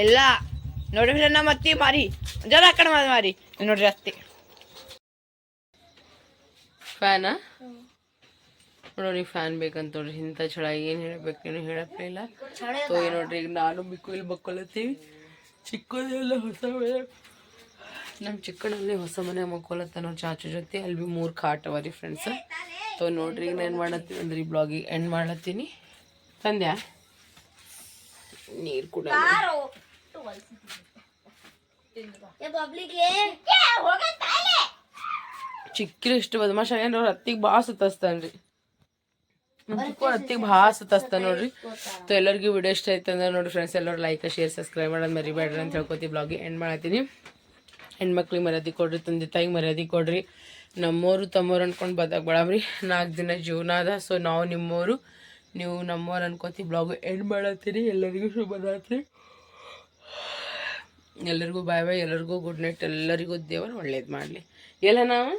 ಎಲ್ಲ ನೋಡಿ. ನಮ್ಮ ಅತ್ತಿ ಮಾರಿ ಜರ ಆ ಕಡೆ ಮಾರಿ ನೋಡ್ರಿ ಅತ್ತಿ. ಫ್ಯಾನ ನೋಡ್ರಿ, ಫ್ಯಾನ್ ಬೇಕಂತ ನೋಡ್ರಿ. ಇಂಥ ಚಳ ಏನು ಹೇಳ್ಬೇಕೇನು ಹೇಳಪ್ಲೇ ಇಲ್ಲ. ಸೊ ನೋಡ್ರಿ, ಈಗ ನಾನು ಬಿಕ್ಕು ಇಲ್ಲಿ ಮಕ್ಕೊಳತ್ತೀವಿ. ಚಿಕ್ಕದೆಲ್ಲ ಹೊಸ ಮನೆ, ನಮ್ಮ ಚಿಕ್ಕನಲ್ಲಿ ಹೊಸ ಮನೆ ಮಕ್ಕೊಳತ್ತ ನೋಡಿ ಚಾಚು ಜೊತೆ. ಅಲ್ಲಿ ಭೀ 3 ಕಾಟ್ ಅವ ರೀ ಫ್ರೆಂಡ್ಸ್. ಸೊ ನೋಡ್ರಿ, ಈಗ ನಾನು ಮಾಡತ್ತೀನಿ ಅಂದ್ರೆ ಈ ಬ್ಲಾಗಿಗೆ ಎಂಡ್ ಮಾಡ್ಲತ್ತೀನಿ. ತಂದ್ಯಾ ನೀರು ಕೂಡ ಚಿಕ್ಕರು ಇಷ್ಟು ಬದಮಾಶ ಆಗ್ಯಾನ ಅವ್ರ ಅತ್ತಿಗೆ ಭಾಳ ಸುತ್ತಸ್ತಾನ್ರಿ. ನಮ್ಮ ಚಿಕ್ಕ ಅತ್ತಿಗೆ ಭಾಳ ಸುತ್ತಸ್ತಾನ ನೋಡ್ರಿ. ಸೊ ಎಲ್ಲರಿಗೂ ವಿಡಿಯೋ ಇಷ್ಟ ಆಯ್ತು ಅಂದ್ರೆ ನೋಡ್ರಿ ಫ್ರೆಂಡ್ಸ್, ಎಲ್ಲರೂ ಲೈಕ್ ಶೇರ್ ಸಬ್ಸ್ಕ್ರೈಬ್ ಮಾಡೋದು ಮರಿಬೇಡ್ರಿ ಅಂತ ಹೇಳ್ಕೊತೀವಿ. ಬ್ಲಾಗಿಗೆ ಎಂಡ್ ಮಾಡತ್ತೀನಿ. ಹೆಣ್ಮಕ್ಳಿಗೆ ಮರ್ಯಾದೆ ಕೊಡ್ರಿ, ತಂದೆ ತಾಯಿಗೆ ಮರ್ಯಾದೆ ಕೊಡ್ರಿ. ನಮ್ಮೋರು ತಮ್ಮೋರು ಅನ್ಕೊಂಡು ಬದಕ್ಬೇಡಮ್ರಿ. 4 ದಿನ ಜೀವನ ಅದ. ಸೊ ನಾವು ನಿಮ್ಮೋರು, ನೀವು ನಮ್ಮೋರು ಅನ್ಕೋತಿ. Blog end ಮಾಡತ್ತೀನಿ. ಎಲ್ಲರಿಗೂ ಶುಭರಾತ್ರಿ. ಎಲ್ಲರಿಗೂ ಬಾಯ್ ಬಾಯ್. ಎಲ್ಲರಿಗೂ ಗುಡ್ ನೈಟ್. ಎಲ್ಲರಿಗೂ ದೇವರು ಒಳ್ಳೇದು ಮಾಡಲಿ. ಎಲ್ಲ ನಾವು